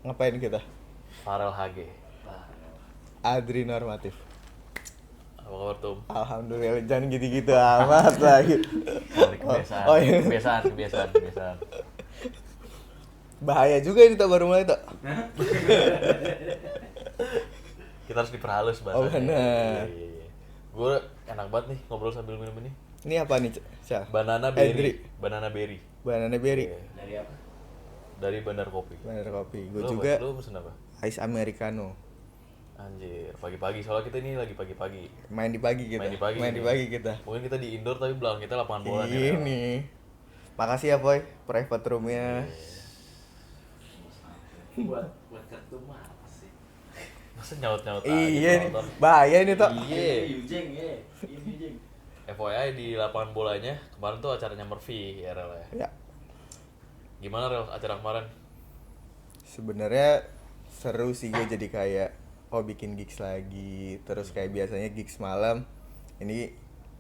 Ngapain kita? Farel HG. Adri Normatif. Apa kabar Tum? Alhamdulillah, jangan gitu-gitu amat lagi. Dari kebiasaan. Oh, iya. kebiasaan. Bahaya juga ini tak baru mulai tak. Kita harus diperhalus bahasanya. Oh, benar. Iya. Gue enak banget nih ngobrol sambil minum ini. Ini apa nih, Syah? Banana Adri. berry. Banana berry. Banana berry. Iya. Dari apa? Dari Bandar Kopi. Bandar kopi. Gue Lu juga Lu pesen apa? ice americano. Anjir, pagi-pagi soalnya kita ini lagi pagi-pagi. Main di pagi kita. Main di pagi nih. kita. Mungkin kita di indoor tapi belakang kita lapangan bola nih. Rel. Ini. Makasih ya, Boy. Private room-nya. buat kartu mah apa sih? Masa nyaut-nyaut aja Iya, ini penonton? bahaya ini tak. Iya. Yujeng ya. Ini Yujeng. FYI di lapangan bolanya kemarin tuh acaranya Murphy ya Rel ya. Ya, Gimana Rel acara kemarin? sebenarnya seru sih, gue jadi kayak bikin gigs lagi. Terus kayak biasanya gigs malam, ini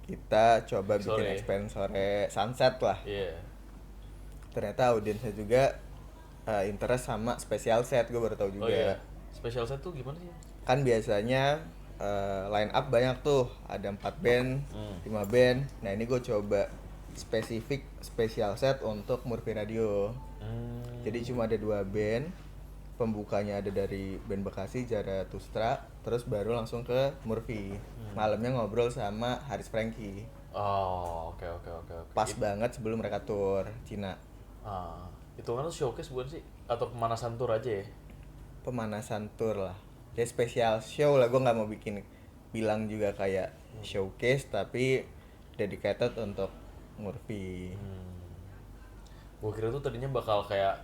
kita coba bikin Sore. expand sore, sunset lah. Iya. Ternyata audiensnya juga interest sama special set, gue baru tahu Oh juga. iya. Special set tuh gimana sih? Kan biasanya line up banyak tuh, ada 4 band, 5 band. Nah ini gue coba spesifik special set untuk Murphy Radio. Jadi cuma ada 2 band, pembukanya ada dari band Bekasi, Zarathustra, terus baru langsung ke Murphy. Malamnya ngobrol sama Haris Franky. Oh, oke. Pas banget sebelum mereka tour Cina. Itu kan showcase bukan sih? Atau pemanasan tour aja ya? Pemanasan tour lah. Kayak special show lah, gue nggak mau bilang juga kayak showcase, tapi dedicated untuk Murphy. Gue kira tuh tadinya bakal kayak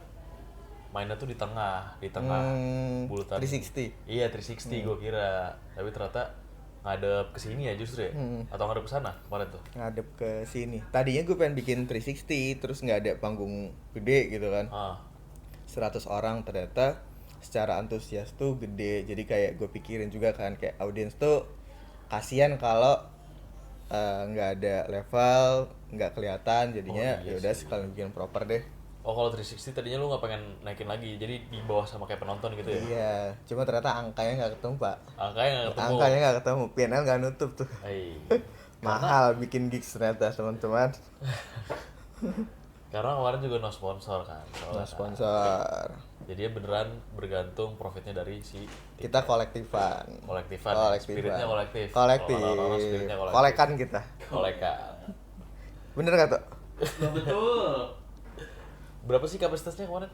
mainnya tuh di tengah bulutan. 360. Iya 360 gue kira, tapi ternyata ngadep ke sini ya justru ya, atau ngadep ke sana kemarin tuh. Ngadep ke sini. Tadinya gue pengen bikin 360 terus nggak ada panggung gede gitu kan. 100 orang, ternyata secara antusias tuh gede. Jadi kayak gue pikirin juga kan, kayak audiens tuh kasihan kalau nggak ada level, nggak kelihatan. Jadinya Oh, iya ya udah sih. sekalian bikin proper deh. Oh kalau 360 tadinya lu nggak pengen naikin lagi, jadi di bawah sama kayak penonton gitu ya? Iya, cuma ternyata angkanya nggak ketemu, Pak. Angkanya nggak ketemu. Angkanya nggak ketemu, PNL nggak nutup tuh. Hai. Mahal bikin gigs ternyata, teman-teman. Karena kemarin juga no sponsor kan. Nah, soalnya kan. sponsor. Jadi beneran bergantung profitnya dari si Kita kolektifan. kolektifan. Spiritnya kolektif. Kolektif. Kalau orang-orang spiritnya kolektif. Kolekan kita. Kolekan. Bener nggak tuh? Betul. Berapa sih kapasitasnya kemarin?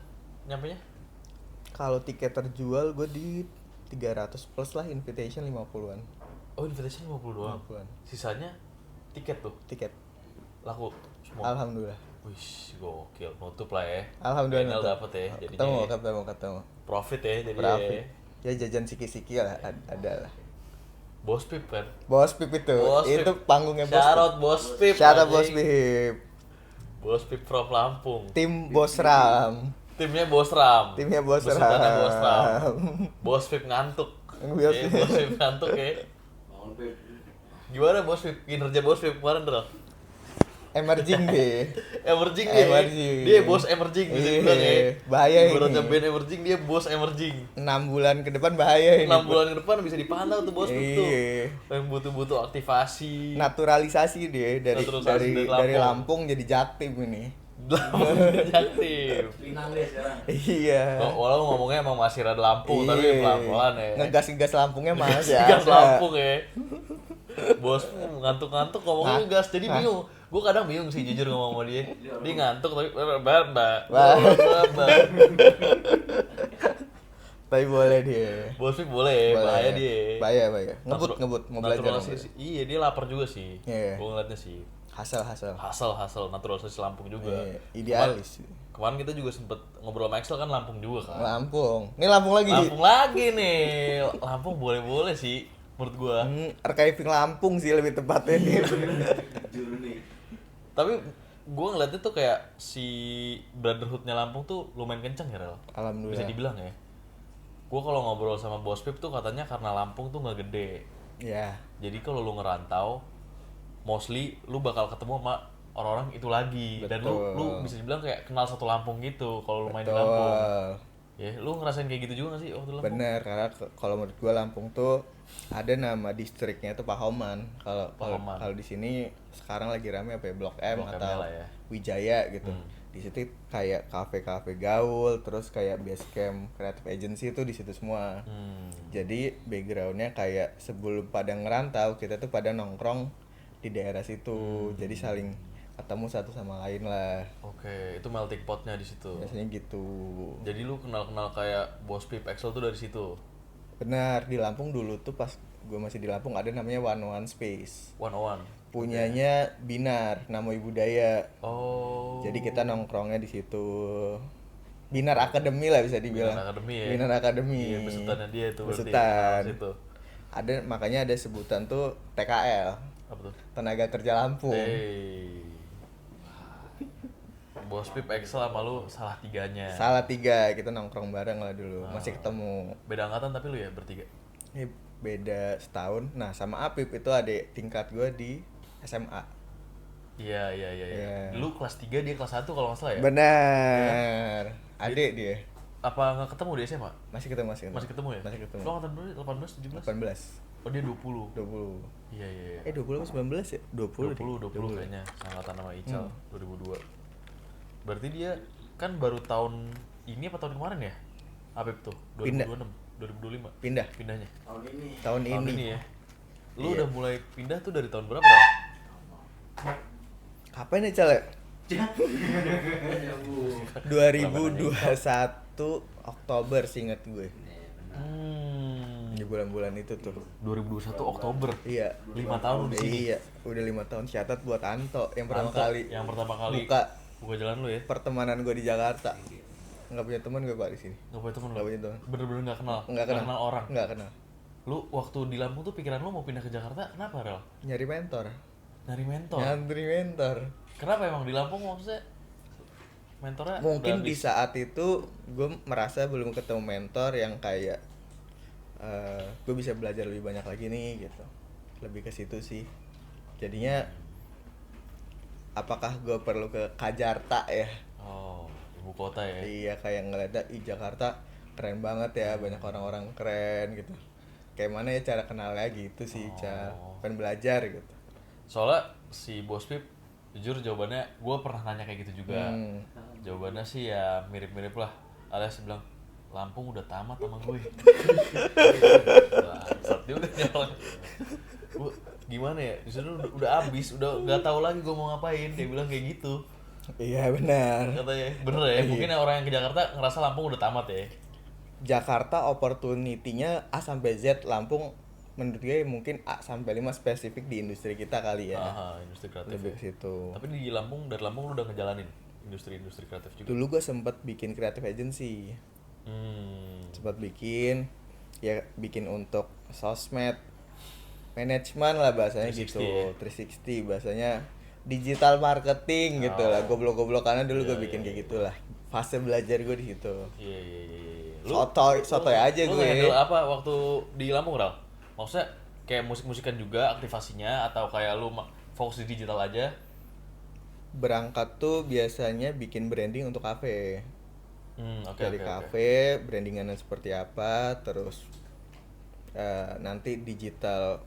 Nyampenya? Kalau tiket terjual gue di 300 plus lah, invitation 50-an. Oh, invitation 50 doang. 50-an. Sisanya tiket tuh. Tiket. Laku semua. Alhamdulillah. Wih, gokil. Nutup lah ya. Alhamdulillah. PNL nutup. dapet ya. Jadinya Ketemu. profit ya jadi. Profit. Ya jajan siki-siki lah ada lah. Bos Pip kan. Bos Pip itu. Bos Itu Pip. panggungnya Bos Pip. Syarat Bos Pip. Shout out anjing. Bos Pip. Bos Pip from Lampung. Tim Bos Ram. Timnya Bos Ram. Timnya Bos Besutannya Bos Ram. Ram. Bos Pip ngantuk. Bos Pip. Bos Pip ngantuk ya. Bangun Pip. Gimana Bos Pip? Kinerja Bos Pip kemarin Dral? Emerging deh. Emerging deh. Emerging. Dia bos emerging bisa Iya, dibilang ya. bahaya ini. Ibaratnya band emerging, dia bos emerging. 6 bulan ke depan bahaya ini. 6 bulan ke depan bisa dipantau tuh bos Pip tuh. Iya. Yang butuh-butuh aktivasi. Naturalisasi dia dari Naturalisasi dari dari Lampung jadi Jaktim ini. Lampung aktif. Pinang deh sekarang. Iya. Walau ngomongnya emang masih rada Lampung, tapi Iya. pelan-pelan ya. Ngegas Lampungnya masih ada. Gas Lampung ya. Bos ngantuk-ngantuk ngomongnya gas, jadi bingung. Gue kadang bingung sih jujur ngomong sama dia. Dia ngantuk tapi Tapi boleh dia. Bos Pip boleh, bahaya dia. Bahaya. Ngebut mau belajar. Naturalisasi. Iya, dia lapar juga sih. Iya. Gue ngeliatnya sih. Hasil. Hasil naturalisasi Lampung juga. Iya, idealis. Kemarin kita juga sempet ngobrol sama Axel kan Lampung juga kan. Lampung. Ini Lampung lagi. Lampung lagi nih. Lampung boleh-boleh sih menurut gua. Archiving Lampung sih lebih tepatnya nih. Jujur nih. Tapi gue ngeliatnya tuh kayak si brotherhoodnya Lampung tuh lumayan kenceng ya Rel. Alhamdulillah. Bisa dibilang ya. Gue kalau ngobrol sama Bos Pip tuh katanya karena Lampung tuh nggak gede. Ya. Jadi kalau lu ngerantau, mostly lu bakal ketemu sama orang-orang itu lagi. Dan lu Betul. bisa dibilang kayak kenal satu Lampung gitu kalau lu main di Betul. Lampung. Ya, lu ngerasain kayak gitu juga gak sih waktu Lampung? Bener, karena kalau menurut gua Lampung tuh ada nama distriknya tuh Pahoman. Pahoman. Kalau di sini sekarang lagi rame apa ya, Blok M Blok M atau lah ya. Wijaya gitu. Di situ kayak kafe-kafe gaul, terus kayak base camp creative agency tuh di situ semua. Jadi backgroundnya kayak sebelum pada ngerantau kita tuh pada nongkrong di daerah situ. Jadi saling ketemu satu sama lain lah. Oke, itu melting potnya di situ. Biasanya gitu. Jadi lu kenal-kenal kayak Bos Pip Excel tuh dari situ. Benar, di Lampung dulu tuh pas gue masih di Lampung ada namanya One One Space. 101. Punyanya Binar, nama ibu Daya. Oh. Jadi kita nongkrongnya di situ. Binar Academy lah bisa dibilang. Binar Academy ya. Binar Academy. Iya, besutannya dia itu berarti. Besutan. Kenal situ. Ada makanya ada sebutan tuh TKL. Apa tuh? Tenaga Kerja Lampung. Bos Pip Excel sama lu salah tiganya. Salah 3, kita nongkrong bareng lah dulu. Masih ketemu. Beda angkatan tapi lu ya bertiga. Ini beda setahun. Nah, sama Apip itu adik tingkat gue di SMA. Iya. Iya. Lu kelas 3 dia kelas 1 kalau nggak salah ya? Benar. Adik dia. Apa nggak ketemu di SMA? Masih ketemu. Masih ketemu ya? Masih ketemu. Lu angkatan berapa? 18, 17? 18. Oh dia 20. 20. Iya. 20 apa 19 ya? 20 20 kayaknya. Angkatan sama Ical 2002. Berarti dia kan baru tahun ini apa tahun kemarin ya? Apip tuh, 2026, 2025. Pindah. Pindahnya. Tahun ini. Tahun ini. Ya. Lu Iya. udah mulai pindah tuh dari tahun berapa? Ral? Kapan ya, Cale? Ya, Bu. 2021 Oktober seingat gue. Di bulan-bulan itu tuh. 2021 Oktober. Iya. 5 tahun di sini. Iya, udah 5 tahun syarat buat Anto yang pertama Anto, kali. yang pertama kali buka jalan lu ya. Pertemanan gue di Jakarta. Nggak punya teman gue Pak di sini. Nggak punya temen Nggak lu. punya teman. Bener-bener nggak kenal. Nggak kenal orang. Nggak kenal. Lu waktu di Lampung tuh pikiran lu mau pindah ke Jakarta kenapa, Rel? Nyari mentor. Nyari mentor. Nyari mentor. Kenapa emang di Lampung maksudnya mentornya Mungkin udah di saat itu gue merasa belum ketemu mentor yang kayak gue bisa belajar lebih banyak lagi nih gitu. Lebih ke situ sih. Jadinya apakah gue perlu ke Kajarta ya? Oh, ibu kota ya. Iya, kayak ngeliat Jakarta keren banget ya, banyak orang-orang keren gitu. Kayak mana ya cara kenalnya gitu sih, cara pengen belajar gitu. Soalnya si Bos Pip jujur jawabannya gue pernah nanya kayak gitu juga. Jawabannya sih ya mirip-mirip lah. Alias bilang Lampung udah tamat sama gue. Bangsat juga nih orang. Gua gimana ya? Disuruh udah abis, udah nggak tahu lagi gue mau ngapain. Dia bilang kayak gitu. Iya benar. Katanya bener ya. Mungkin orang yang ke Jakarta ngerasa Lampung udah tamat ya. Jakarta opportunity-nya A sampai Z, Lampung menurut gue mungkin A sampai 5 spesifik di industri kita kali ya. Aha, industri kreatif. Lebih ke situ. Tapi di Lampung, dari Lampung lu udah ngejalanin industri kreatif juga. Dulu gue sempet bikin creative agency. Sempat bikin untuk sosmed, manajemen lah bahasanya 360 gitu, ya? 360 bahasanya, digital marketing gitu lah, goblok-goblok karena dulu gue bikin kayak gitulah. Fase belajar gue di situ. Iya. Sotoy aja lu gue. nge-handle apa waktu di Lampung, Ral? Maksudnya kayak musik-musikan juga aktivasinya atau kayak lu fokus di digital aja? Berangkat tuh biasanya bikin branding untuk kafe. Dari kafe, brandingannya seperti apa, terus nanti digital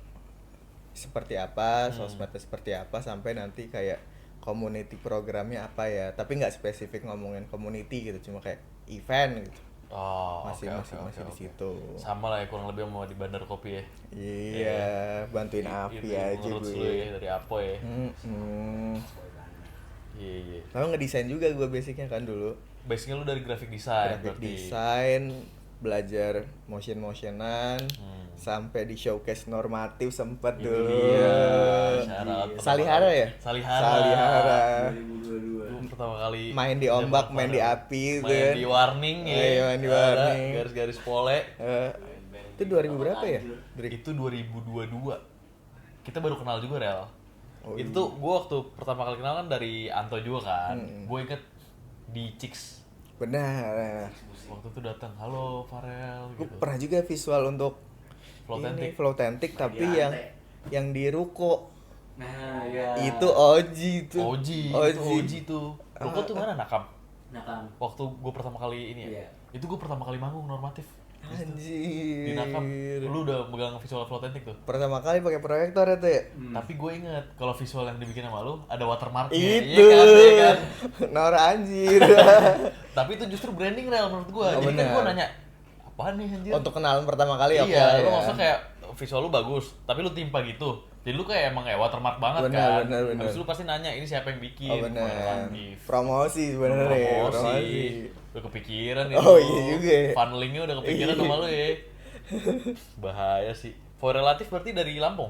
seperti apa, sosmednya seperti apa, sampai nanti kayak community programnya apa ya. Tapi nggak spesifik ngomongin community gitu, cuma kayak event gitu. Oh, masih di situ. Sama lah ya kurang lebih sama di Bandar Kopi ya. Iya, bantuin Api aja gue. Ya, dari Apo ya. Iya. Lalu ngedesain juga gue basicnya kan dulu. Basicnya lu dari graphic design. Design, belajar motionan, sampai di showcase normatif sempet dulu. Iya. Salihara ya? Salihara. 2022. Pertama kali main di ombak, main di api, main di warning ya. Main di warning. Garis-garis pole. Itu 2000 berapa ya? Itu 2022. Kita baru kenal juga, Rel. Oh, itu tuh gue waktu pertama kali kenal kan dari Anto juga kan. Gue inget di Chicks. Benar. Waktu itu datang, halo Farel. Gue gitu. pernah juga visual untuk Flowtentic tapi yang di ruko. Nah, ya. Itu Oji tuh. Oji tuh. Ruko tuh mana? Nakam. Waktu gue pertama kali ini ya. Iya. Itu gue pertama kali manggung normatif. Di Anjir. Nakam, lu udah megang visual Flotentik tuh. Pertama kali pakai proyektor itu ya? Tapi gue inget kalau visual yang dibikin sama lu ada watermarknya. Itu. Iya kan? Nora anjir. Tapi itu justru branding real menurut gue. Oh, Jadi kan bener. gue nanya, apaan nih anjir? Untuk kenalan pertama kali oke iya, lah lu ya. maksudnya kayak visual lu bagus, tapi lu timpa gitu. Jadi lu kayak emang kayak watermark banget Bener, kan. bener. Habis itu lu pasti nanya, ini siapa yang bikin? Oh bener. Promosi. Promosi sebenarnya. Promosi. Udah kepikiran itu. Oh, iya juga ya. Funnelingnya udah kepikiran sama lu ya. Bahaya sih. For relatif berarti dari Lampung?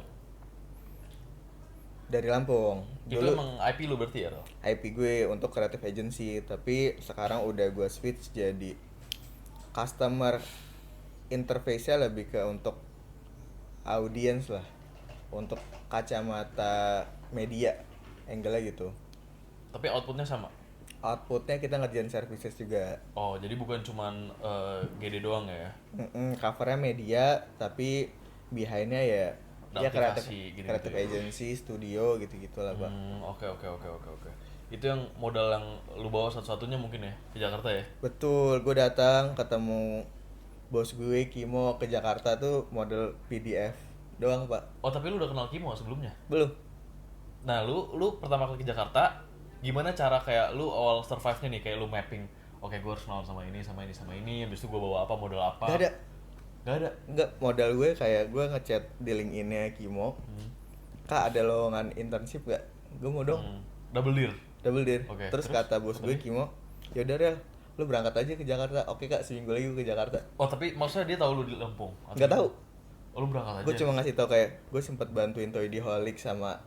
Dari Lampung. Itu Dulu emang IP lu berarti ya? Ro? IP gue untuk creative agency, tapi sekarang udah gue switch jadi customer interface-nya lebih ke untuk audience lah. Untuk kacamata media angle-nya gitu. Tapi outputnya sama? Outputnya kita ngerjain services juga. Oh, jadi bukan cuman GD doang ya? Covernya media, tapi behind-nya ya Ada creative, aplikasi gitu-gitu creative ya? agency, studio gitu-gitu lah, Pak. Oke. Itu yang modal yang lu bawa satu-satunya mungkin ya ke Jakarta ya? Betul, gue datang ketemu bos gue Kimo ke Jakarta tuh model PDF doang, Pak. Oh, tapi lu udah kenal Kimo sebelumnya? Belum. Nah, lu pertama kali ke Jakarta, gimana cara kayak lu awal survive-nya nih, kayak lu mapping, oke gue harus kenal sama ini, habis itu gue bawa apa, modal apa? Gak ada. Gak ada? Enggak, modal gue kayak gue ngechat di LinkedIn-nya Kimo. Kak, ada lowongan internship gak? Gue mau dong. Double deal? Double deal. Oke, Terus terus? kata bos gue Kimo, yaudah deh, lu berangkat aja ke Jakarta. Oke Kak, seminggu lagi gue ke Jakarta. Oh, tapi maksudnya dia tahu lu di Lampung? Nggak tahu. Oh, lu berangkat aja? Gue cuma ngasih tau kayak gue sempet bantuin Toyholic sama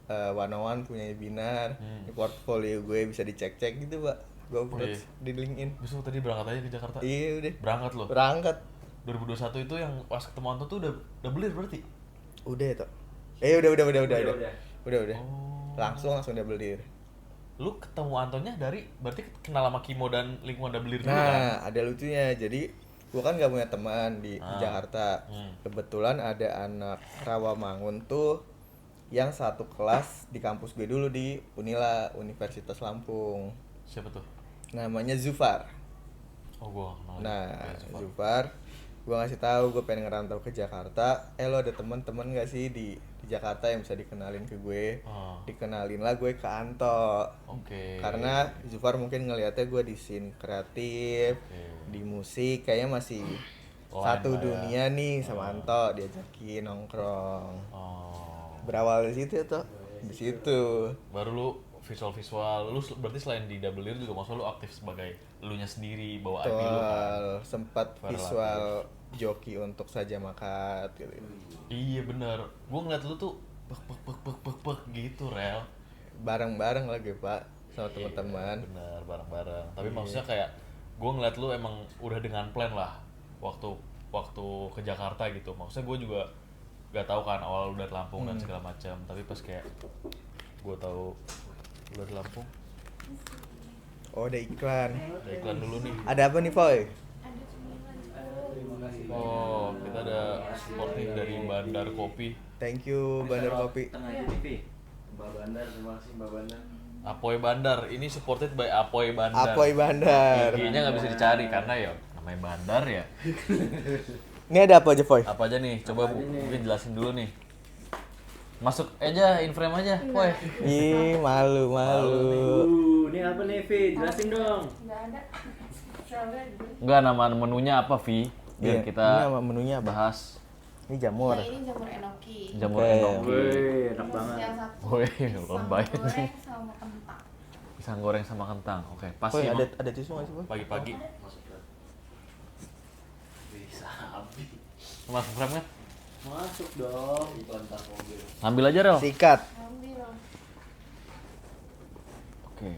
101 punya Binar. Di portfolio gue bisa dicek-cek gitu, Pak. Gue upload iya. di LinkedIn. Besok tadi berangkat aja ke Jakarta? Iya udah. Berangkat lo? Berangkat. 2021 itu yang pas ketemu Anto tuh udah double deal berarti? Udah ya, Tok. Udah. Udah. Oh. Langsung double deal. Lu ketemu Antonya dari, berarti kenal sama Kimo dan lingkungan double deal dulu kan? Nah, ada lucunya. Jadi gue kan gak punya teman di Jakarta. Kebetulan ada anak Rawamangun tuh yang satu kelas di kampus gue dulu di Unila, Universitas Lampung. Siapa tuh? Namanya Zufar. Oh, gua kenal. Nah, Ya, Zufar. Zufar, gue ngasih tahu gue pengen ngerantau ke Jakarta. Lo ada teman-teman gak sih di Jakarta yang bisa dikenalin ke gue? Oh. Dikenalin lah gue ke Anto. Oke. Karena Zufar mungkin ngelihatnya gue di scene kreatif, di musik kayaknya masih Lain satu lah ya. dunia nih sama Anto, diajakin nongkrong. Oh. Berawal dari situ tuh, di situ. Baru lu visual, lu berarti selain di double deal juga maksudnya lu aktif sebagai elunya sendiri, bawa IP lu kan? Tuh, sempat Relatif. visual joki untuk saja makat gitu. Iya bener, gue ngeliat lu tuh bek gitu rel. Bareng-bareng lagi Pak sama teman-teman. Bener, bareng-bareng. Tapi maksudnya kayak gue ngeliat lu emang udah dengan plan lah waktu ke Jakarta gitu. Maksudnya gue juga gak tahu kan awal lu dari Lampung dan segala macam. Tapi pas kayak gue tahu lu dari Lampung, Oh, ada iklan. ada iklan dulu nih. Ada apa nih, Boy? Terima kasih. Oh, kita ada supporting dari Bandar Kopi. Thank you Bandar Kopi. Tengah aja TV. Mbak Bandar, terima kasih Mbak Bandar. Apoy Bandar, ini supported by Apoy Bandar. Apoy Bandar. IG-nya nggak bisa dicari karena ya namanya Bandar ya. Ini ada apa aja, Boy? Apa aja nih? Coba mungkin jelasin dulu nih. Masuk aja, in frame aja, woi. Ih, malu. Ini apa nih, Vi? Jelasin dong. Nggak ada. Soalnya Enggak, nama menunya apa, Vi? Biar Iya, kita ini nama menunya apa? bahas Ini jamur. nah, ini jamur enoki. jamur Oke. enoki. Wih, enak Terus banget. yang satu Woi, pisang lebay sih. goreng sama kentang. Pisang goreng sama kentang. Oke, pas Boy, sih ada tisu nggak sih, Boy? pagi-pagi. Bisa habis. Masuk frame kan? Masuk dong. Iklan tas mobil. Ambil aja, Rel. Sikat. Ambil. Oke.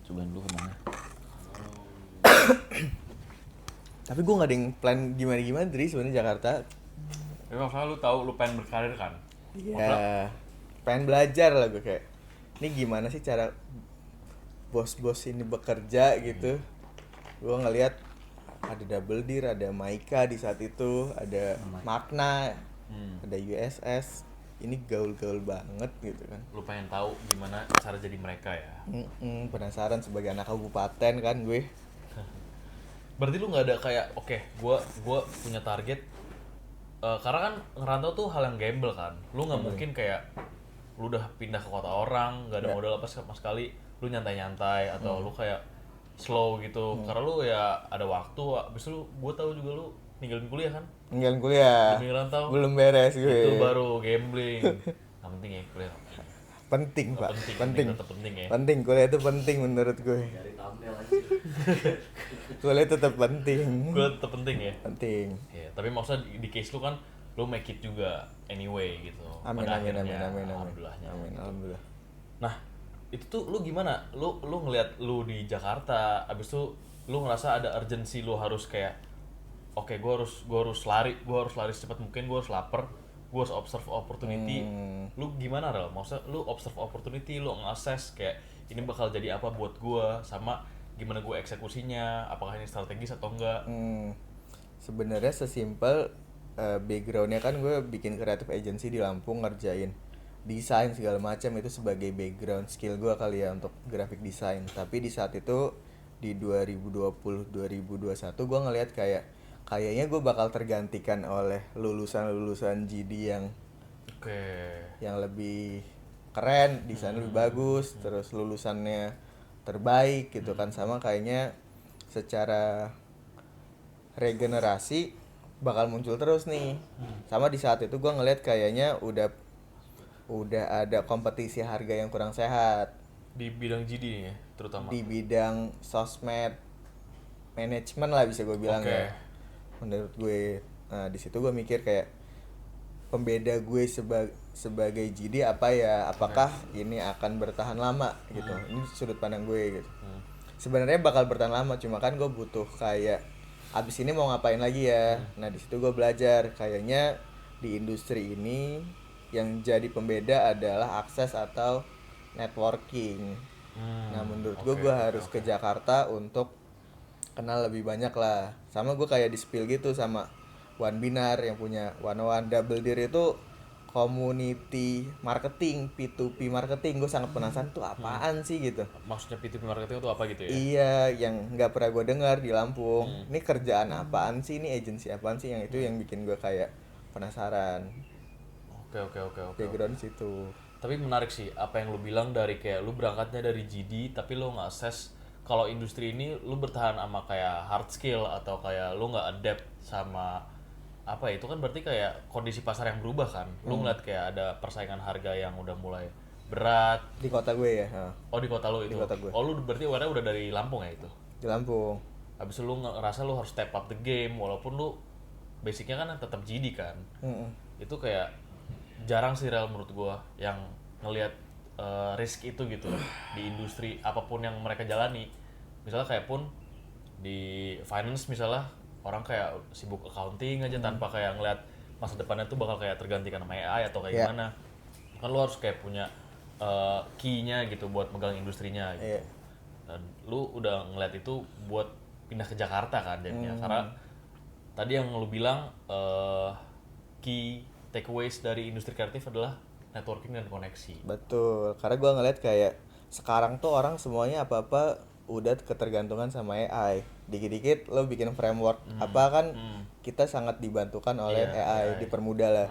Cobain dulu kemana? Tapi gue nggak ada yang plan gimana Dri sebenarnya Jakarta. Tapi maksudnya lu tahu lu pengen berkarir kan? Iya. Pengen belajar lah gue kayak. Ini gimana sih cara bos-bos ini bekerja gitu. Gue ngelihat ada Double Deal, ada Maika di saat itu, ada Makna, ada USS. Ini gaul-gaul banget gitu kan. Lu pengen tahu gimana cara jadi mereka ya? Penasaran sebagai anak kabupaten kan gue. Berarti lu nggak ada kayak oke, gua punya target. Karena kan ngerantau tuh hal yang gamble kan. Lu nggak mungkin kayak lu udah pindah ke kota orang, nggak ada modal apa sama sekali, lu nyantai-nyantai atau lu kayak slow gitu. Karena lu ya ada waktu, abis itu gua tahu juga lu ninggalin kuliah kan. Ninggalin kuliah. Demi ngerantau. Belum beres gue. Itu baru gambling. Yang penting ya kuliah. Penting, Pak. Penting. Tetap penting ya. Penting, kuliah itu penting menurut gue. Dari thumbnail aja. Kuliah tetap penting. Kuliah tetap penting ya. Penting. Ya, tapi maksudnya di case lu kan lu make it juga anyway gitu. Amin, Pada amin, akhirnya, amin, amin, amin. alhamdulillahnya. Amin, alhamdulillah. Nah, itu tuh lu gimana? Lu ngelihat lu di Jakarta, abis itu lu ngerasa ada urgency lu harus kayak oke, gua harus lari secepat mungkin, gua harus lapar, gua harus observe opportunity. Lu gimana Rel? Maksudnya lu observe opportunity, lu nge-assess kayak ini bakal jadi apa buat gua, sama gimana gua eksekusinya, apakah ini strategis atau enggak? Sebenarnya sesimpel backgroundnya kan gue bikin creative agency di Lampung, ngerjain desain segala macam, itu sebagai background skill gue kali ya untuk graphic design. Tapi di saat itu di 2020-2021 gue ngelihat kayaknya gue bakal tergantikan oleh lulusan GD yang lebih keren, desain lebih bagus, terus lulusannya terbaik gitu kan, sama kayaknya secara regenerasi bakal muncul terus nih. Sama di saat itu gue ngeliat kayaknya udah ada kompetisi harga yang kurang sehat Di bidang GD ya, terutama. di bidang sosmed manajemen lah bisa gue bilang ya. Menurut gue, nah di situ gue mikir kayak pembeda gue sebagai GD apa ya? Apakah ini akan bertahan lama gitu? Ini sudut pandang gue gitu. Sebenarnya bakal bertahan lama, cuma kan gue butuh kayak abis ini mau ngapain lagi ya. Nah di situ gue belajar kayaknya di industri ini yang jadi pembeda adalah akses atau networking. Nah menurut gue harus ke Jakarta untuk kenal lebih banyak lah. Sama gue kayak di spill gitu sama One Binar yang punya One Double Deer itu community marketing, P2P marketing. Gue sangat penasaran tuh apaan sih gitu. Maksudnya P2P marketing itu apa gitu ya? Iya, yang nggak pernah gue dengar di Lampung. Ini kerjaan apaan sih? Ini agensi apaan sih? Yang itu yang bikin gue kayak penasaran. Oke. Background situ. Tapi menarik sih apa yang lu bilang dari kayak lu berangkatnya dari GD tapi lu nggak assess kalau industri ini lu bertahan sama kayak hard skill atau kayak lu nggak adapt sama apa ya, itu kan berarti kayak kondisi pasar yang berubah kan. Lu ngeliat kayak ada persaingan harga yang udah mulai berat Di kota gue ya. oh di kota lu itu. Di kota gue. Oh lu berarti warnanya udah dari Lampung ya itu. Di Lampung. Habis itu lu ngerasa lu harus step up the game walaupun lu basicnya kan tetap GD kan. Itu kayak jarang sih real menurut gua yang ngelihat risk itu gitu di industri apapun yang mereka jalani. Misalnya kayak pun di finance misalnya orang kayak sibuk accounting aja tanpa kayak ngeliat masa depannya tuh bakal kayak tergantikan sama AI atau kayak gimana. Kan lu harus kayak punya key-nya gitu buat megang industrinya gitu. Dan lu udah ngeliat itu buat pindah ke Jakarta kan jadinya. Karena tadi yang lu bilang key takeaways dari industri kreatif adalah networking dan koneksi. Betul, karena gue ngeliat kayak sekarang tuh orang semuanya apa-apa udah ketergantungan sama AI. Dikit-dikit lo bikin framework apa kan kita sangat dibantukan oleh AI, dipermudah lah.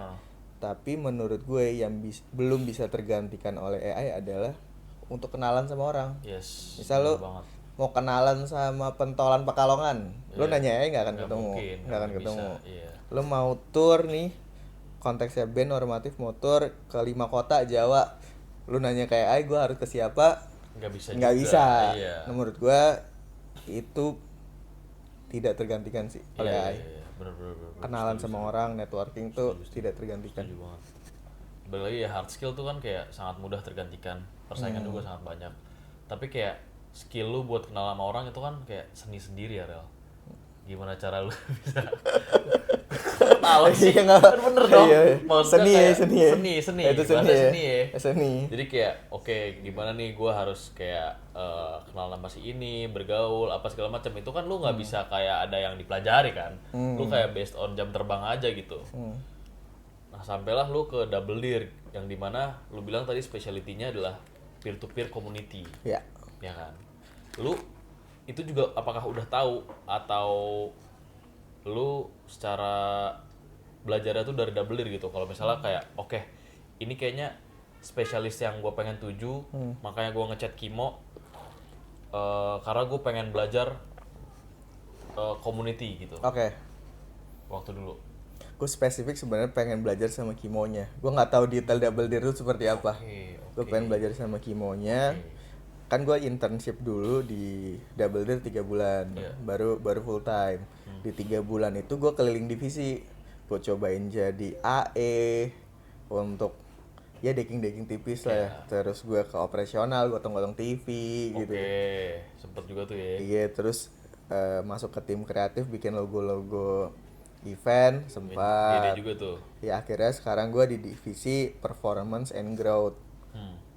Tapi menurut gue yang belum bisa tergantikan oleh AI adalah untuk kenalan sama orang. Yes. Misal lo mau kenalan sama pentolan Pekalongan, lo nanya AI nggak akan ketemu, nggak akan ketemu. Lo mau tour nih, konteksnya band normatif motor ke 5 kota Jawa, lu nanya kayak AI gue harus ke siapa, nggak bisa. Iya. Nah, menurut gue itu tidak tergantikan sih oleh AI. Bener. Kenalan sama orang, networking tuh tidak tergantikan. Setuju banget. Balik lagi ya hard skill tuh kan kayak sangat mudah tergantikan, persaingan juga sangat banyak. Tapi kayak skill lu buat kenal sama orang itu kan kayak seni sendiri ya Rel. Gimana cara lu bisa tahu sih? Kan bener dong. Maksudnya Seni. Itu seni. Jadi kayak oke, gimana nih gue harus kayak kenal sama si ini, bergaul apa segala macam itu kan lu nggak bisa kayak ada yang dipelajari kan. Lu kayak based on jam terbang aja gitu. Nah sampailah lu ke Double Deer yang dimana lu bilang tadi specialty-nya adalah peer to peer community. Ya. Ya kan. Lu itu juga apakah udah tahu atau lu secara belajarnya tuh dari double ear gitu? Kalau misalnya kayak oke, ini kayaknya spesialis yang gue pengen tuju, makanya gue ngechat Kimo karena gue pengen belajar community gitu Oke. waktu dulu. Gue spesifik sebenarnya pengen belajar sama Kimonya. Gue nggak tahu detail double deer itu seperti apa. Gue Oke. pengen belajar sama Kimonya. Kan gue internship dulu di double deer 3 bulan, Iya. baru full time. Di 3 bulan itu gue keliling divisi. Gue cobain jadi AE untuk ya decking tipis lah ya. Terus gue ke operasional, gotong-gotong TV gitu. Oke, sempet juga tuh ya. Iya, terus masuk ke tim kreatif bikin logo-logo event Ide sempat. juga tuh. Ya akhirnya sekarang gue di divisi performance and growth.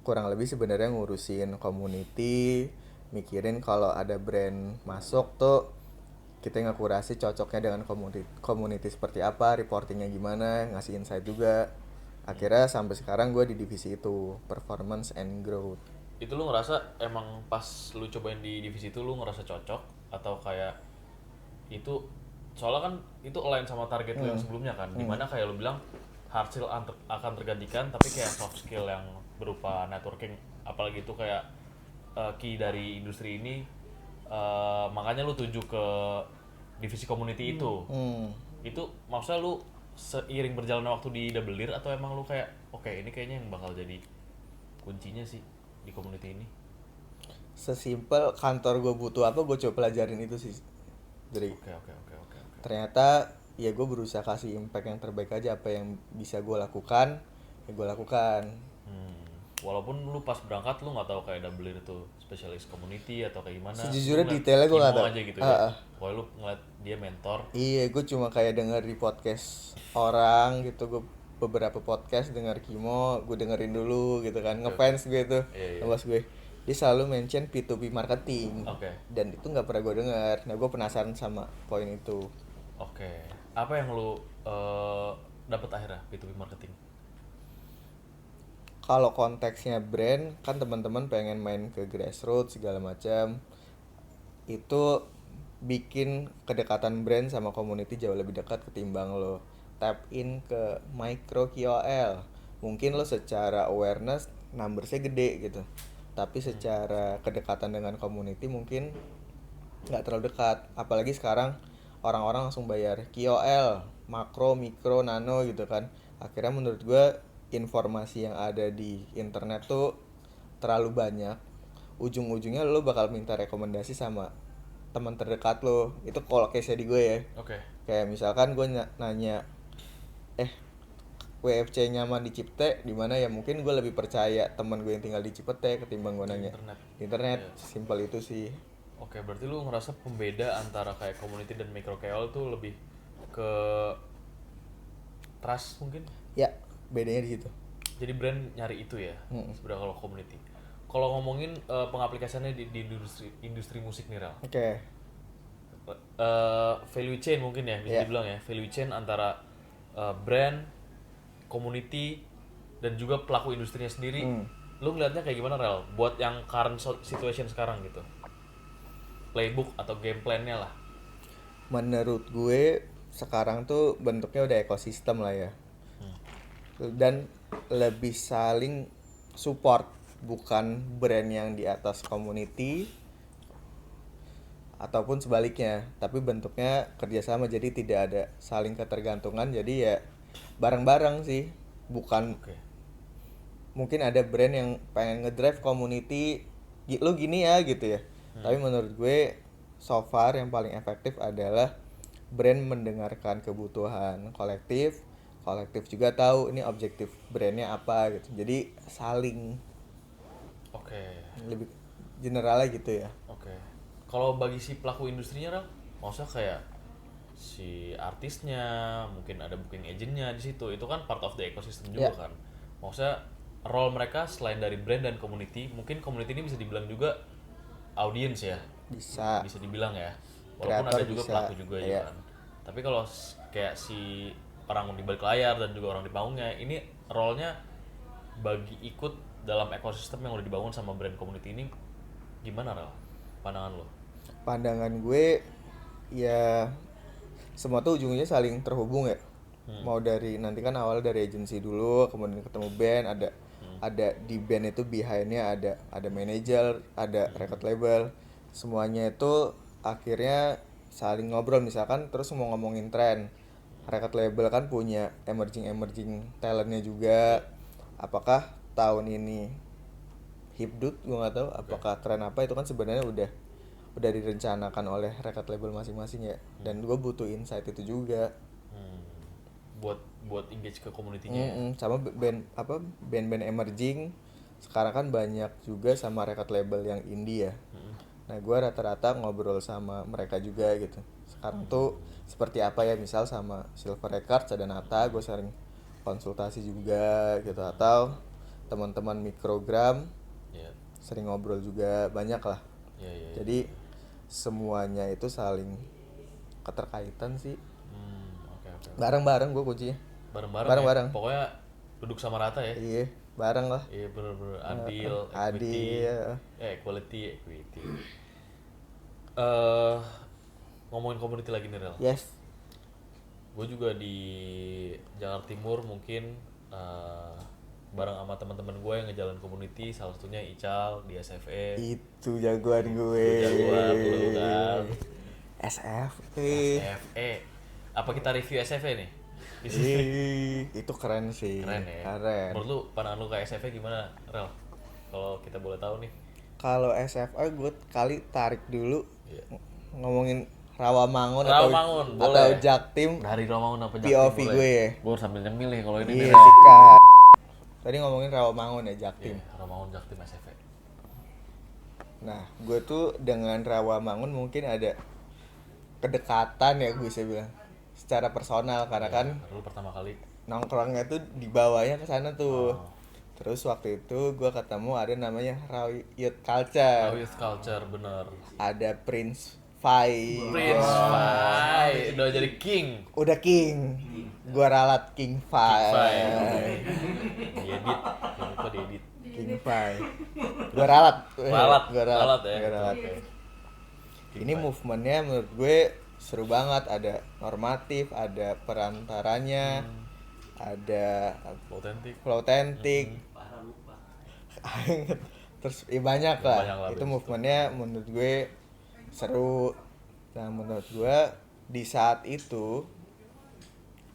Kurang lebih sebenarnya ngurusin community, mikirin kalau ada brand masuk tuh kita ngekurasi cocoknya dengan community seperti apa, reportingnya gimana, ngasih insight juga. Akhirnya sampai sekarang gue di divisi itu, performance and growth. Itu lu ngerasa emang pas lu cobain di divisi itu lu ngerasa cocok atau kayak itu soalnya kan itu align sama target lu yang sebelumnya kan, dimana kayak lu bilang hard skill akan tergantikan tapi kayak soft skill yang berupa networking apalagi itu kayak key dari industri ini, makanya lu tuju ke divisi community itu maksudnya lu seiring berjalannya waktu di Double Ear atau emang lu kayak oke, ini kayaknya yang bakal jadi kuncinya sih di community ini. Sesimpel kantor gue butuh apa, gue coba pelajarin itu sih. Jadi Oke. ternyata ya gue berusaha kasih impact yang terbaik aja, apa yang bisa gue lakukan ya gue lakukan. Walaupun lu pas berangkat lu nggak tahu kayak Double Ear itu spesialis community atau kayak gimana. Sejujurnya Lu ngeliat detailnya gua nggak Kimo tahu. aja gitu ya. Pokoknya lu ngeliat dia mentor. Iya, gue cuma kayak denger di podcast orang gitu, gue beberapa podcast denger Kimo, gue dengerin dulu gitu kan, ngefans gue tuh, Iya. ngebahas gue. Dia selalu mention P2P marketing, Oke. dan itu nggak pernah gue denger. Nah, gue penasaran sama poin itu. Oke. Apa yang lu dapat akhirnya B2B marketing? Kalau konteksnya brand, kan teman-teman pengen main ke grassroots segala macam, itu bikin kedekatan brand sama community jauh lebih dekat ketimbang lo tap in ke micro KOL. Mungkin lo secara awareness numbersnya gede gitu, tapi secara kedekatan dengan community mungkin nggak terlalu dekat. Apalagi sekarang orang-orang langsung bayar KOL, makro, mikro, nano gitu kan. Akhirnya menurut gue informasi yang ada di internet tuh terlalu banyak. Ujung-ujungnya lo bakal minta rekomendasi sama teman terdekat lo. Itu kalau case di gue ya. Oke. Kayak misalkan gue nanya WFC nyaman di Cipete di mana, ya mungkin gue lebih percaya teman gue yang tinggal di Cipete ketimbang gue nanya di internet. Simpel itu sih. Oke, berarti lu ngerasa pembeda antara kayak community dan micro KOL tuh lebih ke trust mungkin? Ya, bedanya di situ. Jadi brand nyari itu ya, sebenarnya kalau community. Kalau ngomongin pengaplikasiannya di industri musik nih, Rel. Oke. Value chain mungkin ya bisa dibilang ya, value chain antara brand, community, dan juga pelaku industrinya sendiri. Lu ngeliatnya kayak gimana, Rel? Buat yang current situation sekarang gitu. Playbook atau game plan-nya lah. Menurut gue sekarang tuh bentuknya udah ekosistem lah ya. Dan lebih saling support, bukan brand yang di atas community ataupun sebaliknya, tapi bentuknya kerjasama, jadi tidak ada saling ketergantungan. Jadi ya bareng-bareng sih, bukan mungkin ada brand yang pengen ngedrive community lo gini ya gitu ya. Tapi menurut gue so far yang paling efektif adalah brand mendengarkan kebutuhan kolektif juga tahu ini objektif brandnya apa gitu, jadi saling lebih generalnya gitu ya. Kalau bagi si pelaku industrinya, Rel, maksudnya kayak si artisnya, mungkin ada booking agentnya di situ, itu kan part of the ecosystem juga kan. Maksudnya role mereka selain dari brand dan community, mungkin community ini bisa dibilang juga audience ya, bisa dibilang ya, walaupun Creator ada juga bisa, pelaku juga ya kan. Tapi kalau kayak si orang di balik layar dan juga orang di panggungnya, ini role-nya bagi ikut dalam ekosistem yang udah dibangun sama brand community ini gimana, Rel? Pandangan lo? pandangan gue ya semua tuh ujungnya saling terhubung ya. Mau dari nanti kan awal dari agency dulu, kemudian ketemu band, ada di band itu behind-nya ada manajer, ada record label. Semuanya itu akhirnya saling ngobrol, misalkan terus mau ngomongin tren. Record label kan punya emerging talentnya juga. Apakah tahun ini hipdut, gue nggak tahu apakah tren apa, itu kan sebenarnya udah direncanakan oleh record label masing-masing ya. Dan gue butuh insight itu juga. Buat engage ke community-nya. Sama band-band emerging sekarang kan banyak juga sama record label yang indie ya. Nah gue rata-rata ngobrol sama mereka juga gitu. Sekarang tuh seperti apa ya, misal sama Silver Records ada Nata, gue sering konsultasi juga gitu, atau teman-teman Mikrogram sering ngobrol juga, banyak lah. Jadi semuanya itu saling keterkaitan sih. Bareng-bareng gue kuncinya. Bareng-bareng. Ya? Pokoknya duduk sama rata ya. Iya, bareng lah. Iya bener-bener adil, equality. Ngomongin community lagi nih Rel. Yes. Gue juga di Jakarta Timur mungkin bareng sama teman-teman gue yang ngejalan community, salah satunya Ical di SFE. Itu jagoan gue. Jagoan lu kan. SFE. Apa kita review SFE nih? Itu keren sih. Keren ya. Keren. Menurut lu pandangan lu ke SFE gimana, Rel? Kalau kita boleh tahu nih. Kalau SFE gue kali tarik dulu. Iya. Ngomongin Rawamangun boleh. atau Jaktim. Dari Rawamangun apa Jaktim POV boleh. gue. Gue sambil nyemil nih kalau ini. Iya sih Kak. Tadi ngomongin Rawamangun ya, Jaktim. Iya, Rawamangun Jaktim SFE. Nah, gue tuh dengan Rawamangun mungkin ada kedekatan ya, gue bisa bilang secara personal karena kan Lu pertama kali nongkrongnya tuh di bawahnya ke sana tuh. Terus waktu itu gue ketemu ada namanya Raw Youth Culture. Youth Culture, bener. Ada Prince Fai. Udah jadi king. Udah king. Gue ralat King Fai. Diedit. Jangan lupa diedit. King Fai. Gue ralat. Ralat ya. Gua ralat. Oke. Ini movementnya menurut gue seru banget, ada normatif, ada perantaranya, ada flow autentik, terus banyak lah. Itu movementnya menurut gue seru. Nah menurut gue di saat itu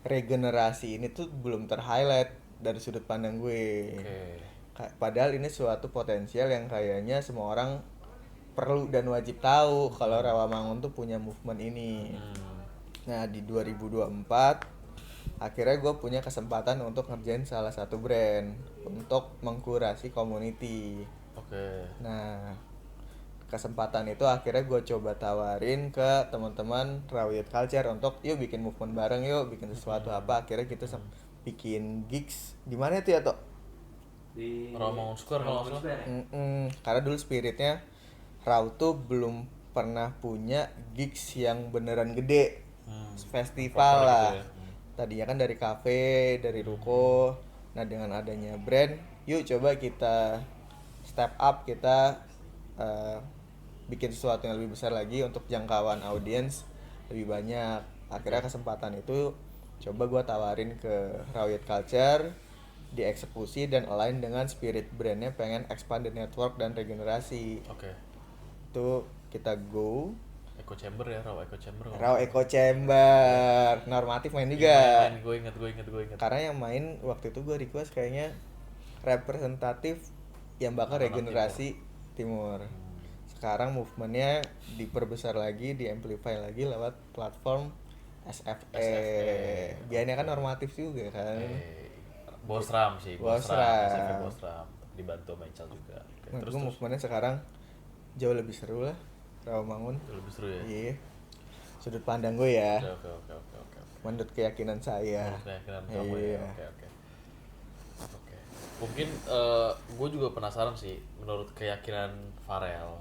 regenerasi ini tuh belum ter-highlight dari sudut pandang gue. Padahal ini suatu potensial yang kayaknya semua orang perlu dan wajib tahu kalau Rawamangun tuh punya movement ini. Nah di 2024 akhirnya gue punya kesempatan untuk ngerjain salah satu brand untuk mengkurasi community. Nah kesempatan itu akhirnya gue coba tawarin ke teman-teman Raw Youth Culture untuk yuk bikin movement bareng, yuk bikin sesuatu apa. Akhirnya kita bikin gigs di mana tuh ya Tok? Di Rawamangun Square kalau nggak salah. Karena dulu spiritnya Raw tuh belum pernah punya gigs yang beneran gede, festival lah. Gitu ya. Tadinya kan dari kafe, dari ruko. Nah dengan adanya brand, yuk coba kita step up, kita bikin sesuatu yang lebih besar lagi untuk jangkauan audiens lebih banyak. Akhirnya kesempatan itu coba gue tawarin ke Raw Youth Culture, dieksekusi dan align dengan spirit brandnya, pengen expand the network dan regenerasi. Itu kita go Echo Chamber ya, Raw Echo Chamber. Raw Echo Chamber, normatif main juga. Gue inget. Karena yang main waktu itu gue request kayaknya representatif yang bakal regenerasi Timur. Sekarang movementnya diperbesar lagi, diamplify lagi lewat platform SFE. Biasanya kan normatif juga kan. Bosram sih, SFE Bosram. Dibantu Mencal juga. Terus movementnya sekarang jauh lebih seru lah, Rawamangun. Lebih seru ya? Iya. Sudut pandang gue ya. Oke. Menurut keyakinan saya. Kamu ya. Oke. Mungkin gue juga penasaran sih, menurut keyakinan Farel,